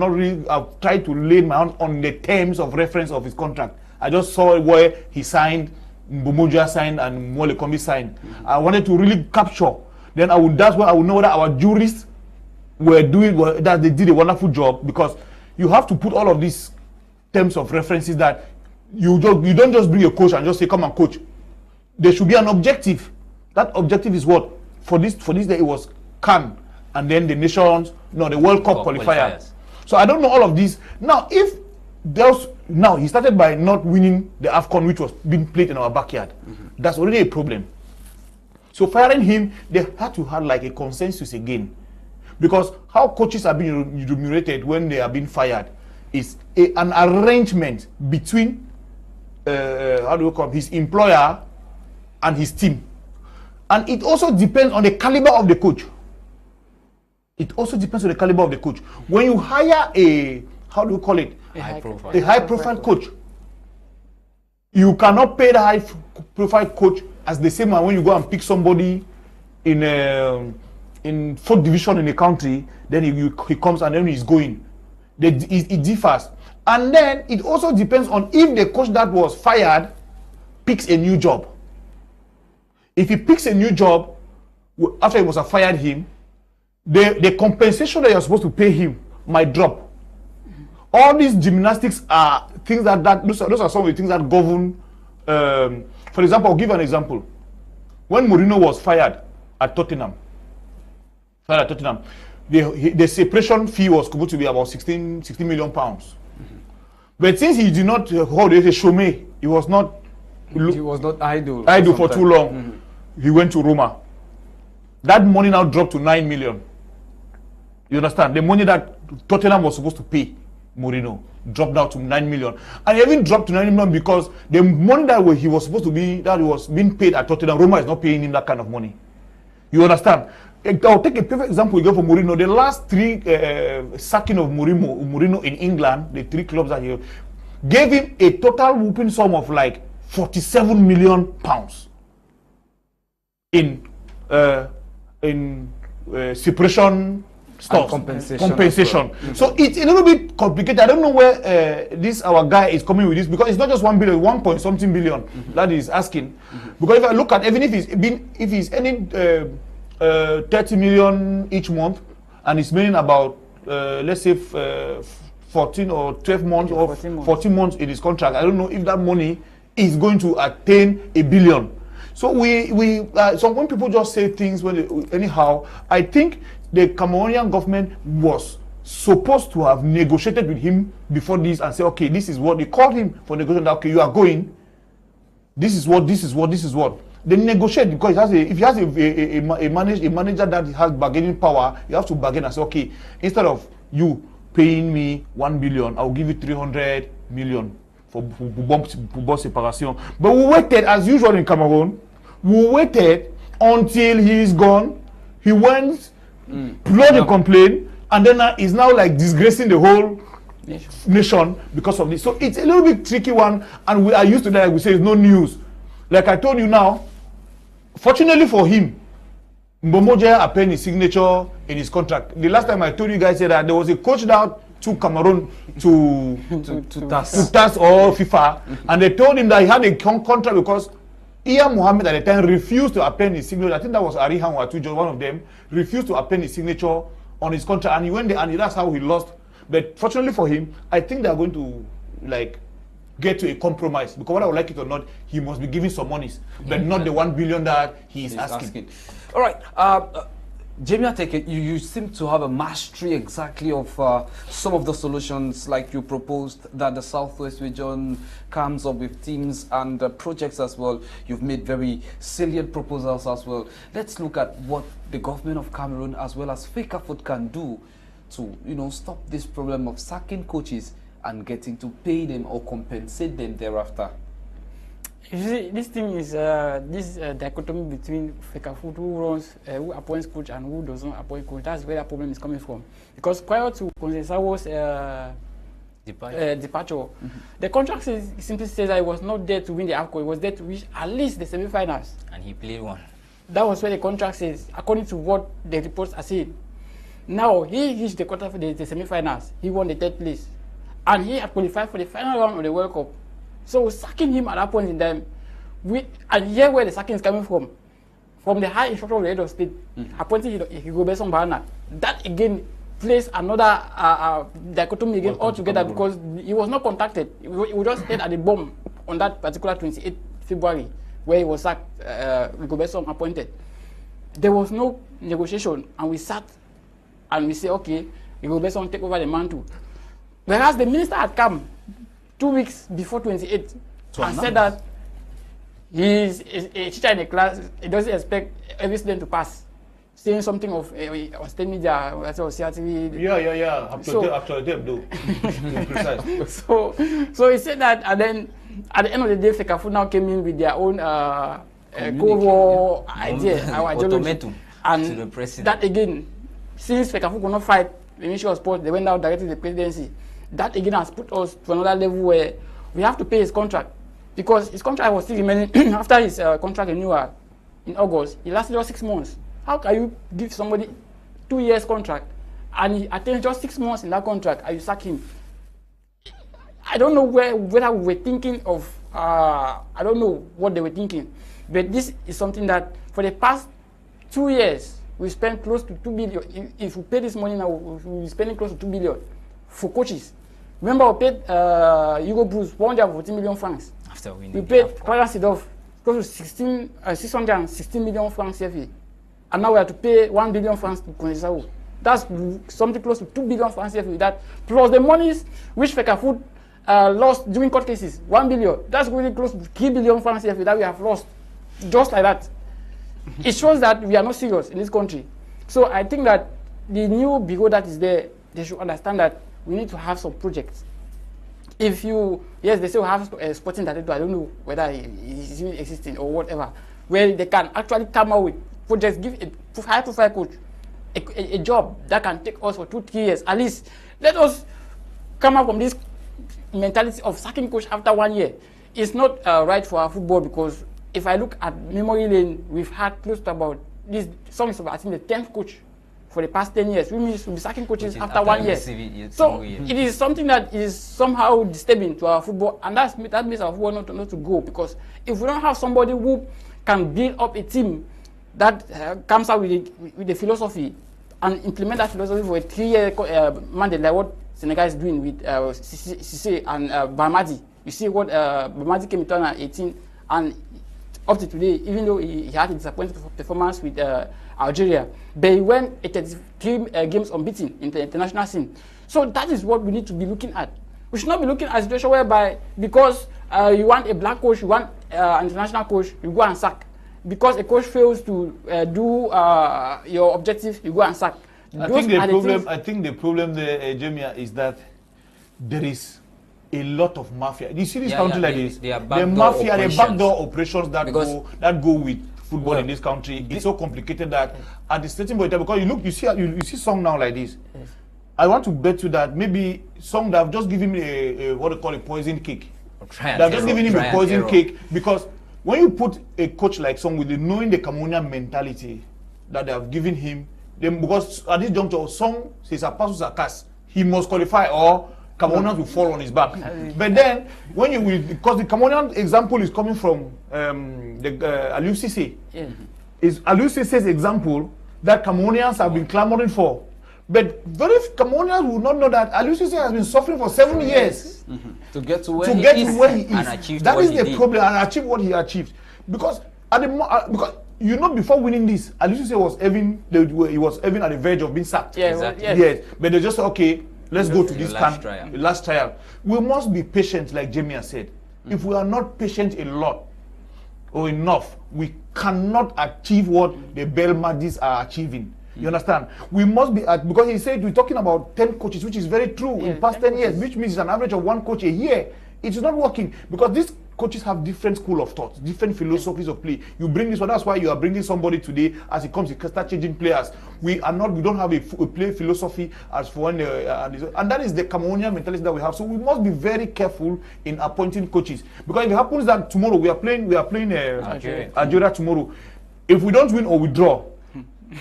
tried to lay my hand on the terms of reference of his contract. I just saw where he signed, Buea signed, and Ngome signed. I wanted to really capture. Then that's where I would know that our jurists were doing, that they did a wonderful job, because you have to put all of these terms of references that you don't just bring a coach and just say, come and coach. There should be an objective. That objective is what? For this day, it was CAN, and then the the World Cup qualifiers. So I don't know all of these. Now, he started by not winning the AFCON, which was being played in our backyard. That's already a problem. So firing him, they had to have like a consensus again. Because how coaches are being remunerated when they are being fired is an arrangement between his employer and his team. And it also depends on the caliber of the coach. When you hire a high-profile coach, you cannot pay the high-profile coach as the same one when you go and pick somebody in fourth division in the country. Then he comes and then he's going. It differs. And then it also depends on if the coach that was fired picks a new job. If he picks a new job after he was fired him, the compensation that you're supposed to pay him might drop. All these gymnastics are things those are some of the things that govern. For example, I'll give an example. When Mourinho was fired at Tottenham, the separation fee was supposed to be about 16 million pounds. But since he did not hold it, Jemea, he was not idle for too long. He went to Roma. That money now dropped to 9 million. You understand? The money that Tottenham was supposed to pay Mourinho dropped down to 9 million. And it even dropped to 9 million because the money that he was supposed to be, that was being paid at Tottenham, Roma is not paying him that kind of money. You understand? I'll take a perfect example again for Mourinho. The last three sacking of Mourinho in England, the three clubs that he gave him a total whooping sum of like 47 million pounds in separation stuff, compensation. So it's a little bit complicated. I don't know where our guy is coming with this, because it's not just 1 billion, 1 point something billion that he's asking. Because if I look at, even if he's earning 30 million each month, and it's meaning about let's say 14 or 12 months or 14 months in his contract, I don't know if that money is going to attain a billion. So so when people just say things anyhow, I think the Cameroonian government was supposed to have negotiated with him before this and say, okay, this is what they called him for negotiation. Okay, you are going. This is what. They negotiate, because if he has a manager that has bargaining power, you have to bargain and say, okay, instead of you paying me 1 billion, I'll give you 300 million. For separation. But we waited, as usual in Cameroon, we waited until he is gone. He went, lodged a complaint, and then is now like disgracing the whole nation because of this. So it's a little bit tricky one, and we are used to that. Like we say, it's no news. Like I told you now, fortunately for him, Mbomoja appended his signature in his contract. The last time I told you guys that there was a coach that to Cameroon to TAS or FIFA, and they told him that he had a contract because Ian Mohammed at the time refused to append his signature. I think that was Arihan or Atujo, one of them, refused to append his signature on his contract, and he went there, and that's how he lost. But fortunately for him, I think they are going to like get to a compromise, because whether I would like it or not, he must be giving some monies, but not the 1 billion that he is asking. All right. Jemea, Teke, you seem to have a mastery exactly of some of the solutions like you proposed that the Southwest region comes up with teams and projects as well. You've made very salient proposals as well. Let's look at what the government of Cameroon as well as fecafoot can do to, you know, stop this problem of sacking coaches and getting to pay them or compensate them thereafter? You see, this thing is this dichotomy between fecafoot who appoints coach and who does not appoint coach. That's where the problem is coming from. Because prior to Conceição's departure, the contract simply says that he was not there to win the AFCON. He was there to reach at least the semi-finals. And he played one. That was where the contract says, according to what the reports are saying. Now, he reached the quarter for the semi-finals. He won the 3rd place. And he had qualified for the final round of the World Cup. So sacking him at that point in time, and here where the sacking is coming from the high instructor of the head of state, appointing Ngome Banana. That again plays another dichotomy again altogether, because he was not contacted. He just hit at the bomb on that particular 28th February where he was sacked, Ngome appointed. There was no negotiation, and we sat and we say, okay, Ngome take over the mantle. Whereas the minister had come 2 weeks before 28 and said that he is a teacher in a class, he doesn't expect every student to pass. Saying something of state media, CRTV. Yeah. Actually, do. Precise. So he said that, and then at the end of the day, fecafoot now came in with their own Cold War idea, our ideology. And to the president. That again, since fecafoot could not fight the Ministry of Sports, they went out directly to the presidency. That again has put us to another level where we have to pay his contract, because his contract was still remaining after his contract renewal in August. He lasted just 6 months. How can you give somebody 2 years contract and he attains just 6 months in that contract and you sack him? I don't know whether we were thinking of, I don't know what they were thinking, but this is something that for the past 2 years we spent close to 2 billion. If we pay this money now, we'll be spending close to 2 billion for coaches. Remember, we paid Hugo Bruce 114 million francs. After winning, we paid Clarence Seedorf close to 616 million francs CFA. And now we have to pay 1 billion francs to Concaicao. That's something close to 2 billion francs CFA. That plus the monies which fecafoot lost during court cases, 1 billion. That's really close to 3 billion francs CFA that we have lost. Just like that. It shows that we are not serious in this country. So I think that the new bureau that is there, they should understand that we need to have some projects. If you, yes, they say we have a sporting director, I don't know whether it's even existing or whatever, where they can actually come out with projects, give a high-profile coach a job that can take us for 2-3 years. At least let us come out from this mentality of sacking coach after 1 year. It's not right for our football, because if I look at memory lane, we've had close to about this song is about, I think, the 10th coach for the past 10 years. We will be sacking coaches after 1 year. So it is something that is somehow disturbing to our football, and that makes our football not to go, because if we don't have somebody who can build up a team that comes out with the philosophy and implement that philosophy for a 3-year mandate, like what Senegal is doing with Cissé and Bamadi. You see what Bamadi came in 2018, and up to today, even though he had a disappointing performance with Algeria, but he went 33 games unbeaten in the international scene. So that is what we need to be looking at. We should not be looking at a situation whereby because you want a black coach, you want an international coach, you go and sack. Because a coach fails to do your objective, you go and sack. I think the problem there, Jemea, is that there is a lot of mafia. You see this country like this, the mafia, the backdoor operations that go with football in this country. It's so complicated that at the certain point, because you see song now like this. Yes. I want to bet you that maybe Song that have just given him a what they call a poison cake. They have just given him a poison cake, because when you put a coach like Song with knowing the Cameroonian mentality that they have given him, then because at this juncture Song says a pass a cast, he must qualify or Cameroonians will fall on his back. But then when you will, because the Cameroonian example is coming from Aliou Cissé. Yeah. Is Aliou Cissé's example that Cameroonians have been clamoring for. But very few Cameroonians will not know that Aliou Cissé has been suffering for 7 years to get to where he is. And achieve that what is he the did. problem, and achieve what he achieved. Because at the because you know, before winning this, Aliou Cissé was even at the verge of being sacked. Yeah, exactly. Yes, but they just said, okay, let's go to this last trial. We must be patient, like Jemea said. If we are not patient a lot or enough, we cannot achieve what the Belmadis are achieving. You understand? We must be at, because he said we're talking about 10 coaches, which is very true in past 10 years, which means it's an average of 1 coach a year. It is not working because these coaches have different school of thought, different philosophies of play. You bring this one, that's why you are bringing somebody today. As it comes, you can start changing players. We don't have a play philosophy as for one, and that is the Cameroonian mentality that we have. So we must be very careful in appointing coaches, because if it happens that tomorrow we are playing Algeria tomorrow, if we don't win or we draw,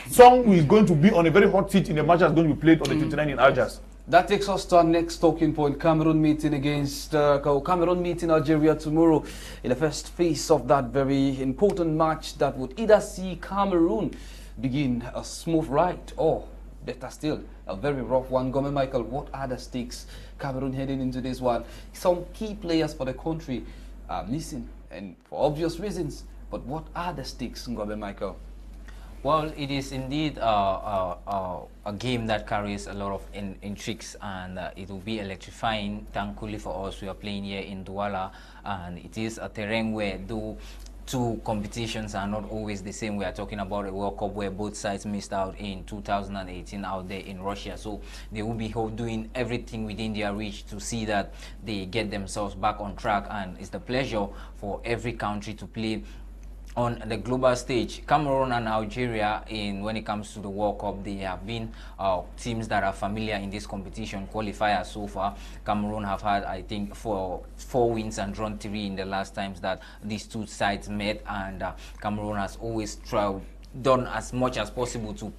Song is going to be on a very hot seat in the match that's going to be played on the 29th in Algiers. That takes us to our next talking point. Cameroon meeting against Cameroon meeting Algeria tomorrow in the first phase of that very important match that would either see Cameroon begin a smooth ride or, better still, a very rough one. Ngome Michael, what are the stakes Cameroon heading into this one? Some key players for the country are missing, and for obvious reasons. But what are the stakes, Ngome Michael? Well, it is indeed a game that carries a lot of intrigues, and it will be electrifying. Thankfully for us, we are playing here in Douala, and it is a terrain where though two competitions are not always the same. We are talking about a World Cup where both sides missed out in 2018 out there in Russia. So they will be doing everything within their reach to see that they get themselves back on track, and it's the pleasure for every country to play on the global stage. Cameroon and Algeria, when it comes to the World Cup, they have been teams that are familiar in this competition, qualifiers so far. Cameroon have had, I think, four wins and drawn 3 in the last times that these two sides met, and Cameroon has always done as much as possible to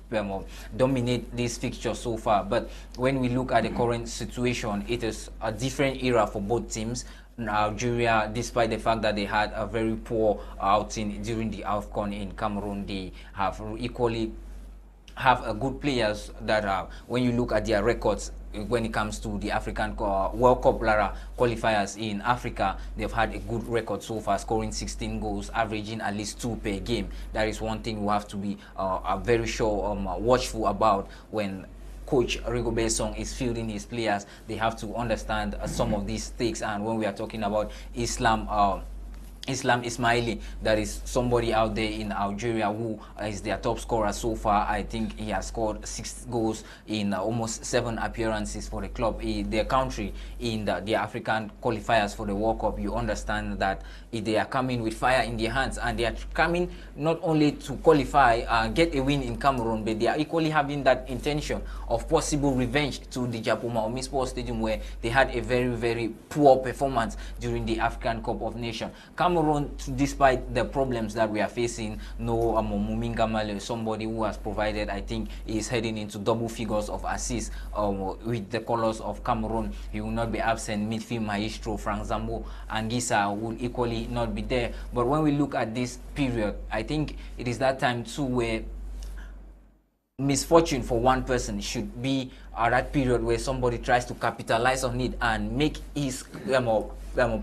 dominate this fixture so far. But when we look at the current situation, it is a different era for both teams. Algeria, despite the fact that they had a very poor outing during the AFCON in Cameroon, they have equally have a good players that when you look at their records when it comes to the African World Cup qualifiers in Africa, they've had a good record so far, scoring 16 goals, averaging at least 2 per game. That is one thing we have to be very sure watchful about when Coach Rigobert Song is fielding his players. They have to understand some of these stakes. And when we are talking about Islam Ismaili, that is somebody out there in Algeria who is their top scorer so far. I think he has scored 6 goals in almost 7 appearances for the club, their country, in the African qualifiers for the World Cup. You understand that they are coming with fire in their hands, and they are coming not only to qualify, get a win in Cameroon, but they are equally having that intention of possible revenge to the Japoma Omispor Stadium, where they had a very, very poor performance during the African Cup of Nations. Cameroon, despite the problems that we are facing, Muminga Male, somebody who has provided, I think, is heading into double figures of assists with the colors of Cameroon. He will not be absent. Midfield maestro Frank Zambo and Isah will equally not be there. But when we look at this period, I think it is that time too where misfortune for one person should be that period where somebody tries to capitalize on it and make his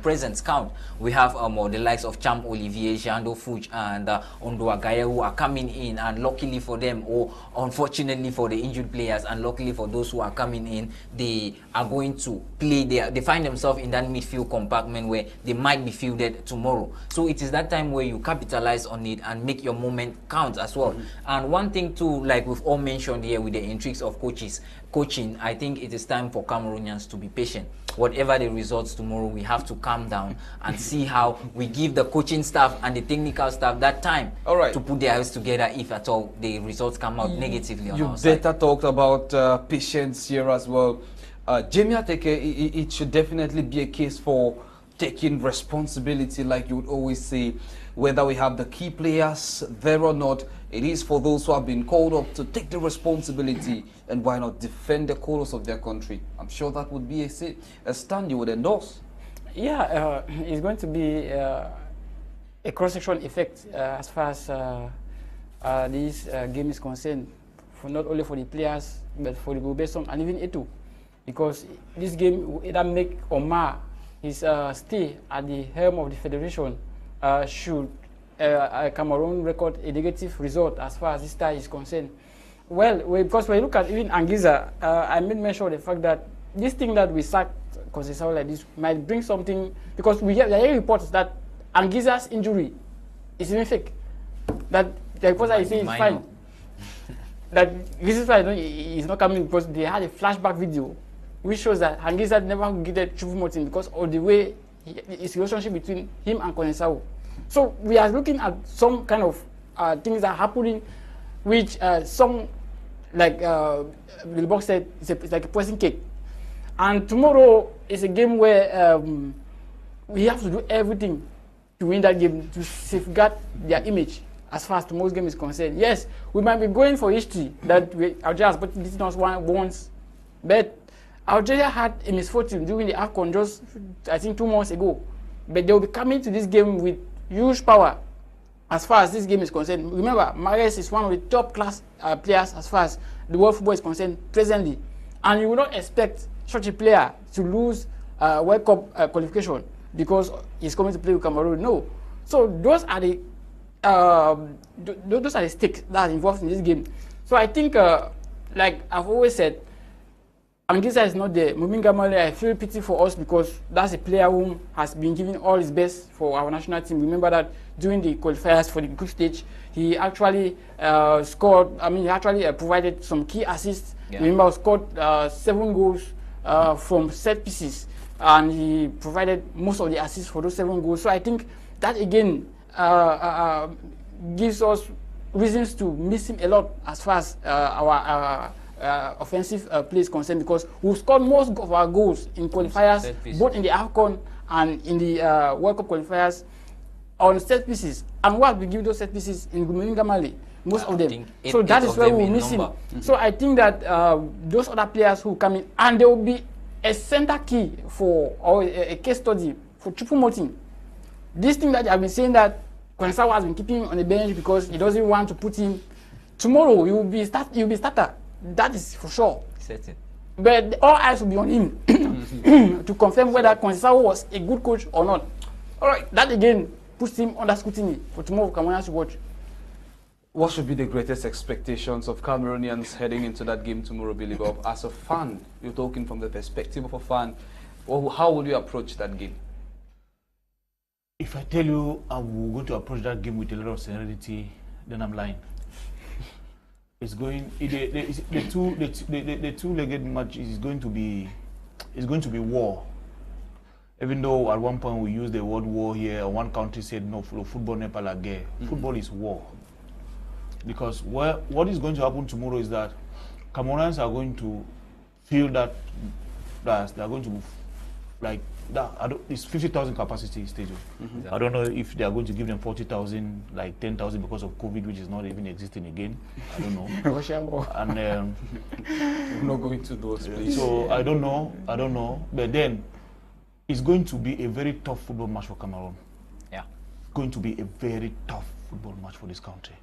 presence count. We have the likes of Cham Olivier, Jando Fuch, and Ondoagaya, who are coming in, and luckily for them, or unfortunately for the injured players, and luckily for those who are coming in, they are going to play there. They find themselves in that midfield compartment where they might be fielded tomorrow. So it is that time where you capitalize on it and make your moment count as well. And one thing too, like we've all mentioned here with the intrigues of coaching, I think it is time for Cameroonians to be patient. Whatever the results tomorrow, we have to calm down and see how we give the coaching staff and the technical staff that time to put their heads together if at all the results come out negatively on our side. You better talked about patience here as well. Jemea Teke, it should definitely be a case for taking responsibility, like you would always say. Whether we have the key players there or not, it is for those who have been called up to take the responsibility, and why not defend the colors of their country. I'm sure that would be a stand you would endorse. Yeah, it's going to be a cross-section effect as far as this game is concerned, for not only for the players, but for the Bobesong and even Etu. Because this game will either make or mar his stay at the helm of the federation should Cameroon record a negative result as far as this tie is concerned. Well, because when you look at even Anguissa, I made mention of the fact that this thing that we sacked Concaicao like this might bring something, because we have reports that Anguissa's injury is even fake. That the reports are saying is fine. that this is why I know he's not coming, because they had a flashback video which shows that Hangisa never greeted Chufumoti because of the way his relationship between him and Concaicao. So we are looking at some kind of things that are happening, which some, like Bill Box said, it's like a pressing cake. And tomorrow is a game where we have to do everything to win that game, to safeguard their image as far as tomorrow's game is concerned. Yes, we might be going for history that Algeria has beaten us once, but Algeria had a misfortune during the AFCON just, I think, 2 months ago. But they will be coming to this game with huge power as far as this game is concerned. Remember, Mahrez is one of the top class players as far as the world football is concerned presently. And you will not expect such a player to lose World Cup qualification because he's coming to play with Cameroon. No. So those are the stakes that are involved in this game. So I think, like I've always said, Angisa is not there. Nolinga, I feel pity for us because that's a player who has been giving all his best for our national team. Remember that during the qualifiers for the group stage, he actually scored, he actually provided some key assists. Yeah. Remember, he scored 7 goals from set pieces, and he provided most of the assists for those 7 goals. So I think that again gives us reasons to miss him a lot as far as our offensive play is concerned, because we've scored most of our goals in qualifiers, both in the AFCON and in the World Cup qualifiers, on set pieces. And what we give those set pieces in Nolinga, most of them. So that is where we're missing. So I think that those other players who come in, and there will be a center key for, or a case study for Chufumoti. This thing that I've been saying, that Concaicao has been keeping him on the bench because he doesn't want to put him. Tomorrow he will be starter. That is for sure. Certain. But all eyes will be on him to confirm whether Concaicao was a good coach or not. All right, that again puts him under scrutiny for tomorrow. Cameroonians to watch. What should be the greatest expectations of Cameroonians heading into that game tomorrow, Billy Bob? As a fan, you're talking from the perspective of a fan. How will you approach that game? If I tell you I'm going to approach that game with a lot of serenity, then I'm lying. It's going. The two-legged match is going to be war. Even though at one point we used the word war here, one country said no, football never la guerre. Football is war. Because what is going to happen tomorrow is that Cameroonians are going to feel that they are going to, like, it's 50,000 capacity stadium. I don't know if they are going to give them 40,000, like 10,000 because of COVID, which is not even existing again. I don't know. And I'm not going to those places. So I don't know. But then it's going to be a very tough football match for Cameroon. Yeah. It's going to be a very tough football match for this country.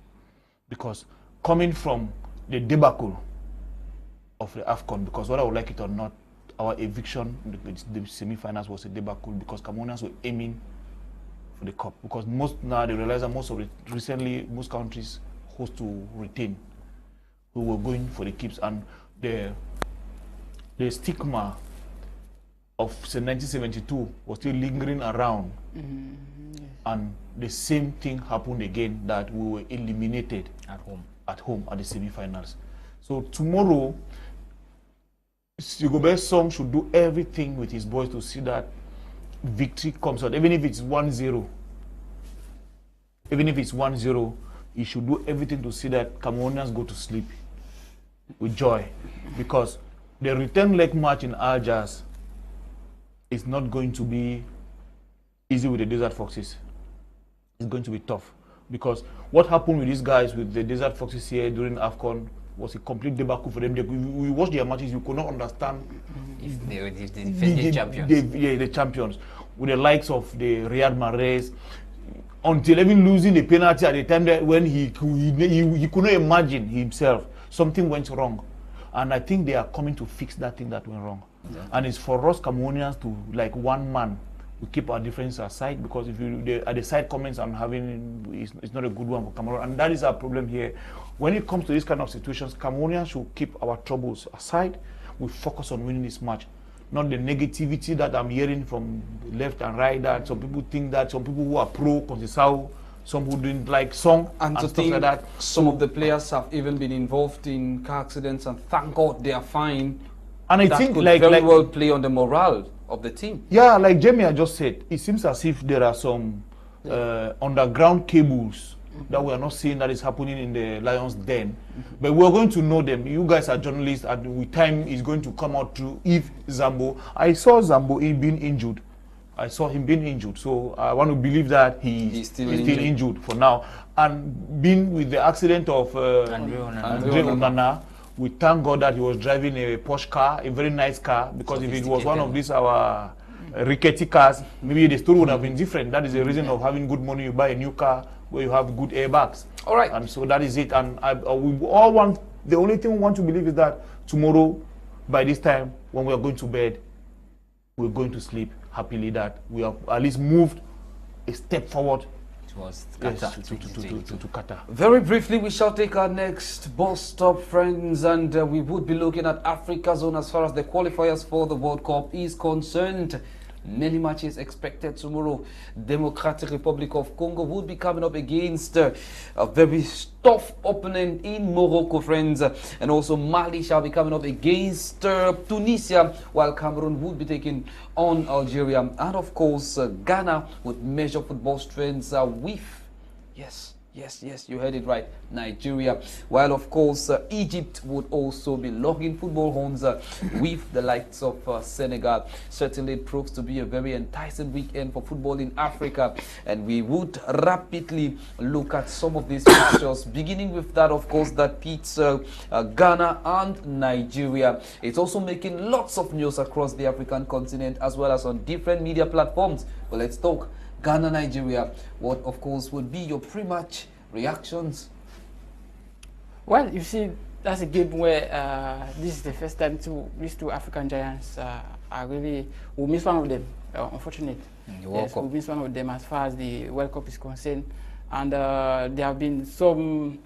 Because coming from the debacle of the AFCON, because whether I would like it or not, our eviction, the semi-finals was a debacle because Cameroonians were aiming for the cup. Because now they realize that most countries host to retain, who were going for the keeps, and the stigma of 1972 was still lingering around. And the same thing happened again, that we were eliminated at home at the semi-finals. So tomorrow, Sigobert's song should do everything with his boys to see that victory comes out, even if it's 1-0. Even if it's 1-0, he should do everything to see that Cameroonians go to sleep with joy. Because the return leg match in Algeria is not going to be easy with the Desert Foxes. It's going to be tough. Because what happened with these guys, with the Desert Foxes here during AFCON, was a complete debacle for them. We watched their matches, you could not understand. If they were the defending champions. The champions. With the likes of the Riyad Mahrez, until even losing the penalty at the time that when he could not imagine himself. Something went wrong. And I think they are coming to fix that thing that went wrong. Yeah. And it's for us Cameroonians to, like one man, we keep our differences aside, because if you at the side comments I'm having, it's not a good one for Cameroon, and that is our problem here. When it comes to these kind of situations, Cameroonians should keep our troubles aside. We focus on winning this match, not the negativity that I'm hearing from left and right. That some people think that some people who are pro Concaicao some who didn't like song And to stuff think like that. some of the players have even been involved in car accidents, and thank God they are fine. And I That think could like very well play on the morale of the team. yeah, like Jemea just said, it seems as if there are some underground cables that we are not seeing that is happening in the Lions Den, but we're going to know them. You guys are journalists, and with time is going to come out to if Zambo. I saw Zambo being injured. I saw him being injured, so I want to believe that he's still injured for now. And being with the accident of Andre Onana, we thank God that he was driving a Porsche car, a very nice car, because if it was one of these our rickety cars, maybe the story would have been different. That is the reason of having good money. You buy a new car where you have good airbags. All right. And so that is it. And we all want, the only thing we want to believe is that tomorrow, by this time, when we are going to bed, we're going to sleep happily, that we have at least moved a step forward towards Qatar. To Qatar. Very briefly, we shall take our next bus stop, friends, and we would be looking at Africa zone as far as the qualifiers for the World Cup is concerned. Many matches expected tomorrow. Democratic Republic of Congo would be coming up against a very tough opponent in Morocco, friends. And also Mali shall be coming up against Tunisia, while Cameroon would be taking on Algeria. And of course, Ghana would measure football strengths with, yes, you heard it right, Nigeria. While of course Egypt would also be logging football horns with the likes of Senegal. Certainly it proves to be a very enticing weekend for football in Africa, and we would rapidly look at some of these fixtures, beginning with that of course that pits Ghana and Nigeria. It's also making lots of news across the African continent as well as on different media platforms. But let's talk Ghana, Nigeria. What of course would be your pre-match reactions? Well, you see, that's a game where this is the first time these two African giants are really, we miss one of them, unfortunately. Yes, we miss one of them as far as the World Cup is concerned. And there have been some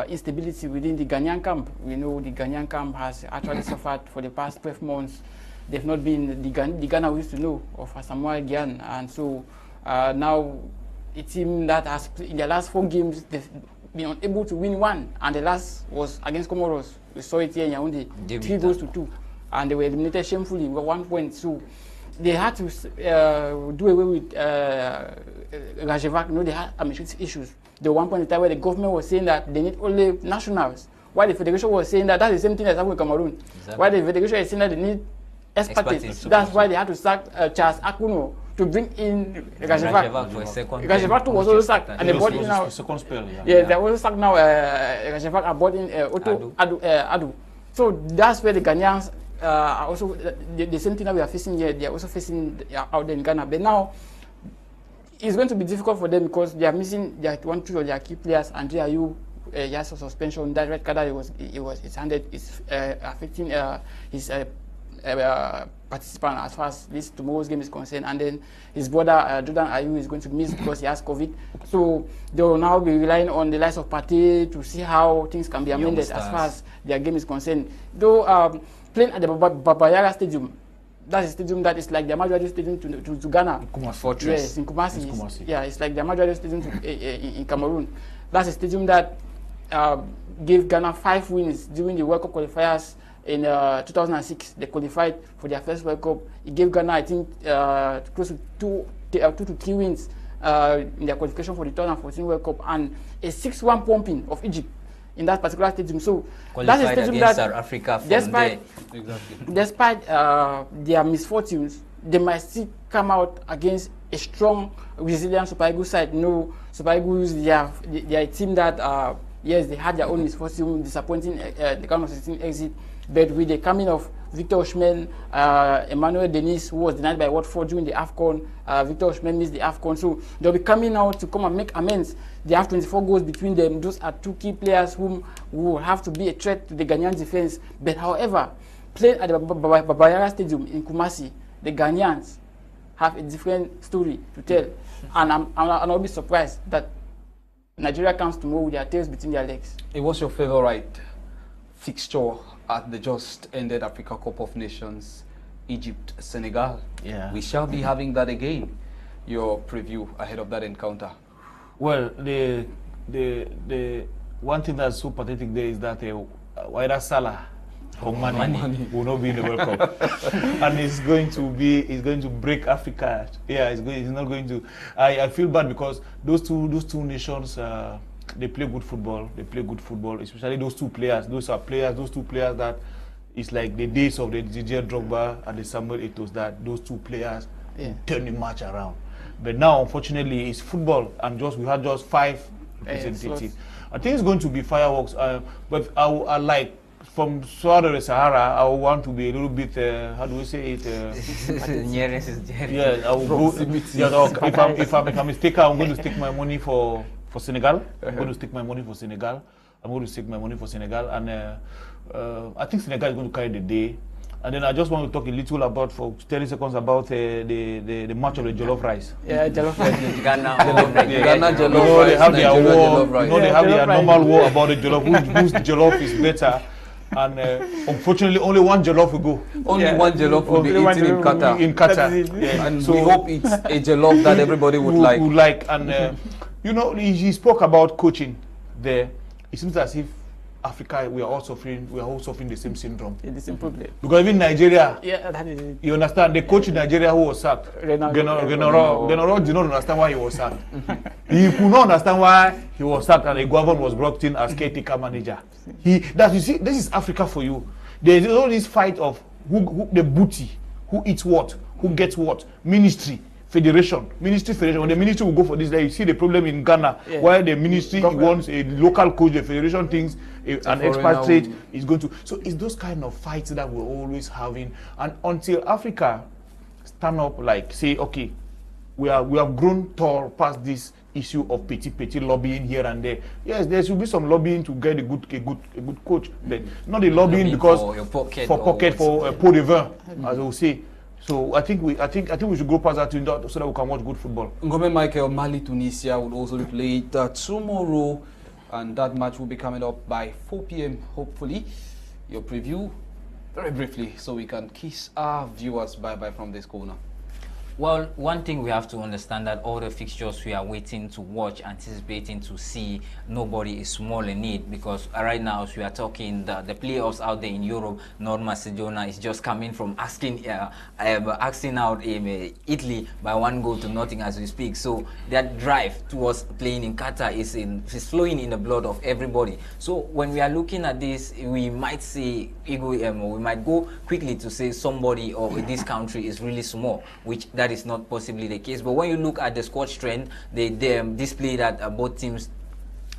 instability within the Ghanaian camp. We know the Ghanaian camp has actually suffered for the past 12 months. They've not been the Ghana we used to know of Asamoah Gyan, and so now a team that has in their last 4 games they've been unable to win one, and the last was against Comoros. We saw it here in Yaoundé, 3-2, and they were eliminated shamefully with 1 point. So they had to do away with Rajevac. You know, they had administrative issues. There was 1 point in time where the government was saying that they need only nationals, while the federation was saying that that's the same thing as happened with Cameroon. Exactly. While the federation is saying that they need expertise. That's why they had to sack Charles Akuno to bring in Rajevac. Rajevac was also sacked, and they brought in now. They also sacked now Rajevac and brought in Otto Adu. So that's where the Ghanaians are also the same thing that we are facing here. They are also facing out there in Ghana. But now it's going to be difficult for them because they are missing their 1-2 of their key players. And Ayew, yes, a suspension. That red card it's affecting his participant as far as this tomorrow's game is concerned, and then his brother Jordan Ayew is going to miss because he has COVID. So they will now be relying on the likes of Partey to see how things can be amended as far as their game is concerned. Though playing at the Babayara Stadium, that's a stadium that is like the Amadu Stadium to Ghana. Fortress. Yes, in Kumasi. Yeah, it's like the Amadu Stadium in Cameroon. That's a stadium that gave Ghana 5 wins during the World Cup qualifiers. In 2006, they qualified for their first World Cup. It gave Ghana, I think, close to 2 to 3 wins in their qualification for the 2014 World Cup, and a 6-1 pumping of Egypt in that particular stadium. So that's a stadium that, South Africa despite their misfortunes, they might still come out against a strong, resilient Super Eagles side. No, Super Eagles, they are a team that, yes, they had their own misfortune, disappointing the kind of 16 exit. But with the coming of Victor Osimhen, Emmanuel Dennis, who was denied by Watford during the AFCON, Victor Osimhen missed the AFCON. So they'll be coming out to come and make amends. They have 24 goals between them. Those are 2 key players who will have to be a threat to the Ghanaian defense. But however, playing at the Babayara Stadium in Kumasi, the Ghanaians have a different story to tell. And I'll be surprised that Nigeria comes tomorrow with their tails between their legs. It was your favorite fixture at the just ended Africa Cup of Nations, Egypt, Senegal. Yeah. We shall be having that again. Your preview ahead of that encounter. Well, the one thing that's so pathetic there is that Waida Salah or Mane will not be in the World Cup, and it's going to break Africa. Yeah, it's not going to. I feel bad because those two nations. They play good football. They play good football, especially those two players. Those two players that it's like the days of the Didier Drogba and the Samuel Eto'os, that those two players turn the match around. But now, unfortunately, it's football, and we had just 5 representatives. I think it's going to be fireworks. But I like from Sahara. I want to be a little bit. How do we say it? Yeah, I will go. Yeah, if I'm mistaken, I'm going to stick my money for Senegal. I'm going to stick my money for Senegal. And I think Senegal is going to carry the day. And then I just want to talk a little about, for 30 seconds, about the match of the jollof rice. Yeah, jollof rice. Ghana jollof rice. They have their war. They have their normal war about the jollof. Whose jollof is better? And unfortunately, only one jollof will go. Only one jollof will be eaten in Qatar. In Qatar. Yeah. And so we hope it's a jollof that everybody would like. And you know, he spoke about coaching there. It seems as if Africa, we are all suffering the same syndrome. The same problem. Because even Nigeria, that is it. You understand, the coach in Nigeria who was sacked, General did not understand why he was sacked. He could not understand why he was sacked, and the government was brought in as caretaker manager. You see, this is Africa for you. There is all this fight of who the booty, who eats what, who gets what, ministry. Federation. When the ministry will go for this, you see the problem in Ghana, where the ministry wants a local coach, the federation thinks an expatriate is going to. So it's those kind of fights that we're always having, and until Africa stand up, like say, okay, we have grown tall past this issue of petty lobbying here and there. Yes, there should be some lobbying to get a good coach, but not the lobbying because for pot de vin, as I will say. So I think we should go past that so that we can watch good football. Ngome Michael, Mali, Tunisia will also be played tomorrow, and that match will be coming up by 4 p.m. hopefully. Your preview, very briefly, so we can kiss our viewers bye-bye from this corner. Well, one thing we have to understand that all the fixtures we are waiting to watch, anticipating to see, nobody is small in it, because right now as we are talking, the playoffs out there in Europe, North Macedonia is just coming from asking out Italy by 1 goal to nothing as we speak. So that drive towards playing in Qatar is flowing in the blood of everybody. So when we are looking at this, we might say we might go quickly to say somebody or this country is really small, which that is not possibly the case. But when you look at the squad strength, they display that both teams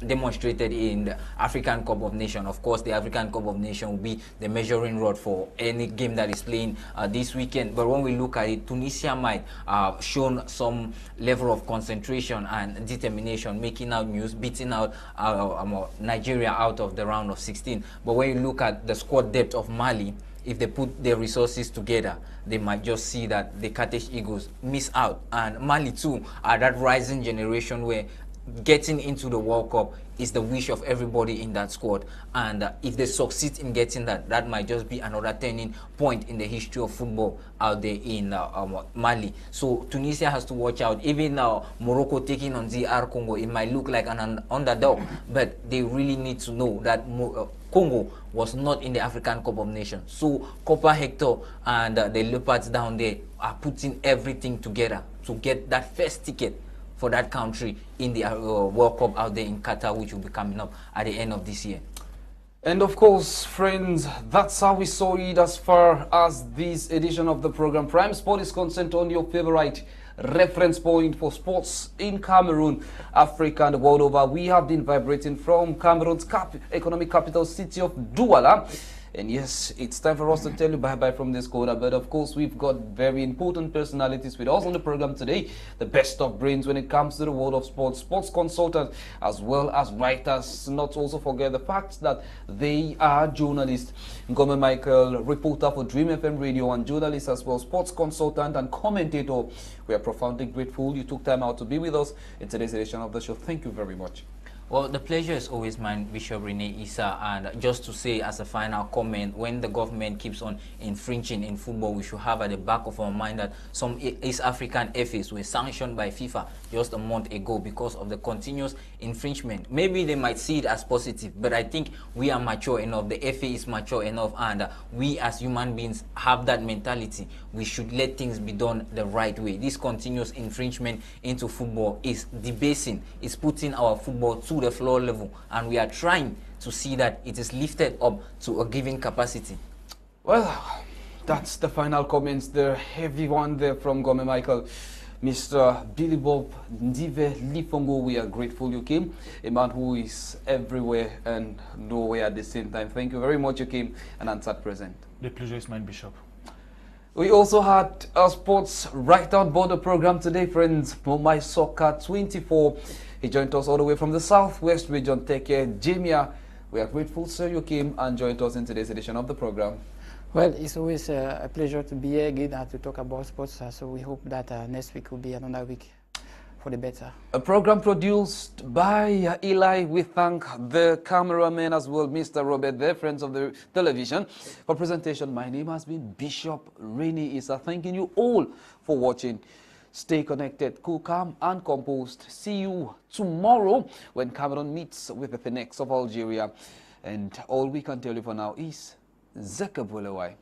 demonstrated in the African Cup of Nations. Of course, the African Cup of Nations will be the measuring rod for any game that is playing this weekend. But when we look at it, Tunisia might have shown some level of concentration and determination, making out news, beating out Nigeria out of the round of 16. But when you look at the squad depth of Mali, if they put their resources together, they might just see that the Carthage Eagles miss out. And Mali too are that rising generation where getting into the World Cup is the wish of everybody in that squad. And if they succeed in getting that, that might just be another turning point in the history of football out there in Mali. So Tunisia has to watch out. Even now, Morocco taking on DR Congo, it might look like an underdog, but they really need to know that Congo was not in the African Cup of Nations. So Copa Hector and the Leopards down there are putting everything together to get that first ticket for that country in the World Cup out there in Qatar, which will be coming up at the end of this year. And of course, friends, that's how we saw it as far as this edition of the program Prime Sport is concerned, on your favorite reference point for sports in Cameroon, Africa, and the world over. We have been vibrating from Cameroon's economic capital city of Douala. And yes, it's time for us to tell you bye-bye from this corner. But of course, we've got very important personalities with us on the program today. The best of brains when it comes to the world of sports, sports consultants, as well as writers. Not to also forget the fact that they are journalists. Ngome Michael, reporter for Dream FM Radio, and journalist as well, sports consultant and commentator. We are profoundly grateful you took time out to be with us in today's edition of the show. Thank you very much. Well, the pleasure is always mine, Bishop Rene, Isah, and just to say as a final comment, when the government keeps on infringing in football, we should have at the back of our mind that some East African FAs were sanctioned by FIFA just a month ago because of the continuous infringement. Maybe they might see it as positive, but I think we are mature enough, the FA is mature enough, and we as human beings have that mentality. We should let things be done the right way. This continuous infringement into football is debasing, is putting our football to the floor level, and we are trying to see that it is lifted up to a given capacity. Well, that's the final comments, the heavy one there from Ngome Michael. Mr. Billy Bob Ndive LIFONGO, we are grateful you came. A man who is everywhere and nowhere at the same time. Thank you very much you came and answered present. The pleasure is mine, Bishop. We also had our sports right on board the program today, friends. My Soccer 24. He joined us all the way from the southwest region, Teke, Jemea. We are grateful, sir, you came and joined us in today's edition of the program. Well, it's always a pleasure to be here again and to talk about sports. So we hope that next week will be another week for the better. A program produced by Eli. We thank the cameraman as well, Mr. Robert, the friends of the television. For presentation, my name has been Bishop Rene Isah. Thanking you all for watching. Stay connected, cool, calm, and composed. See you tomorrow when Cameroon meets with the Phoenix of Algeria. And all we can tell you for now is Zeka Buea.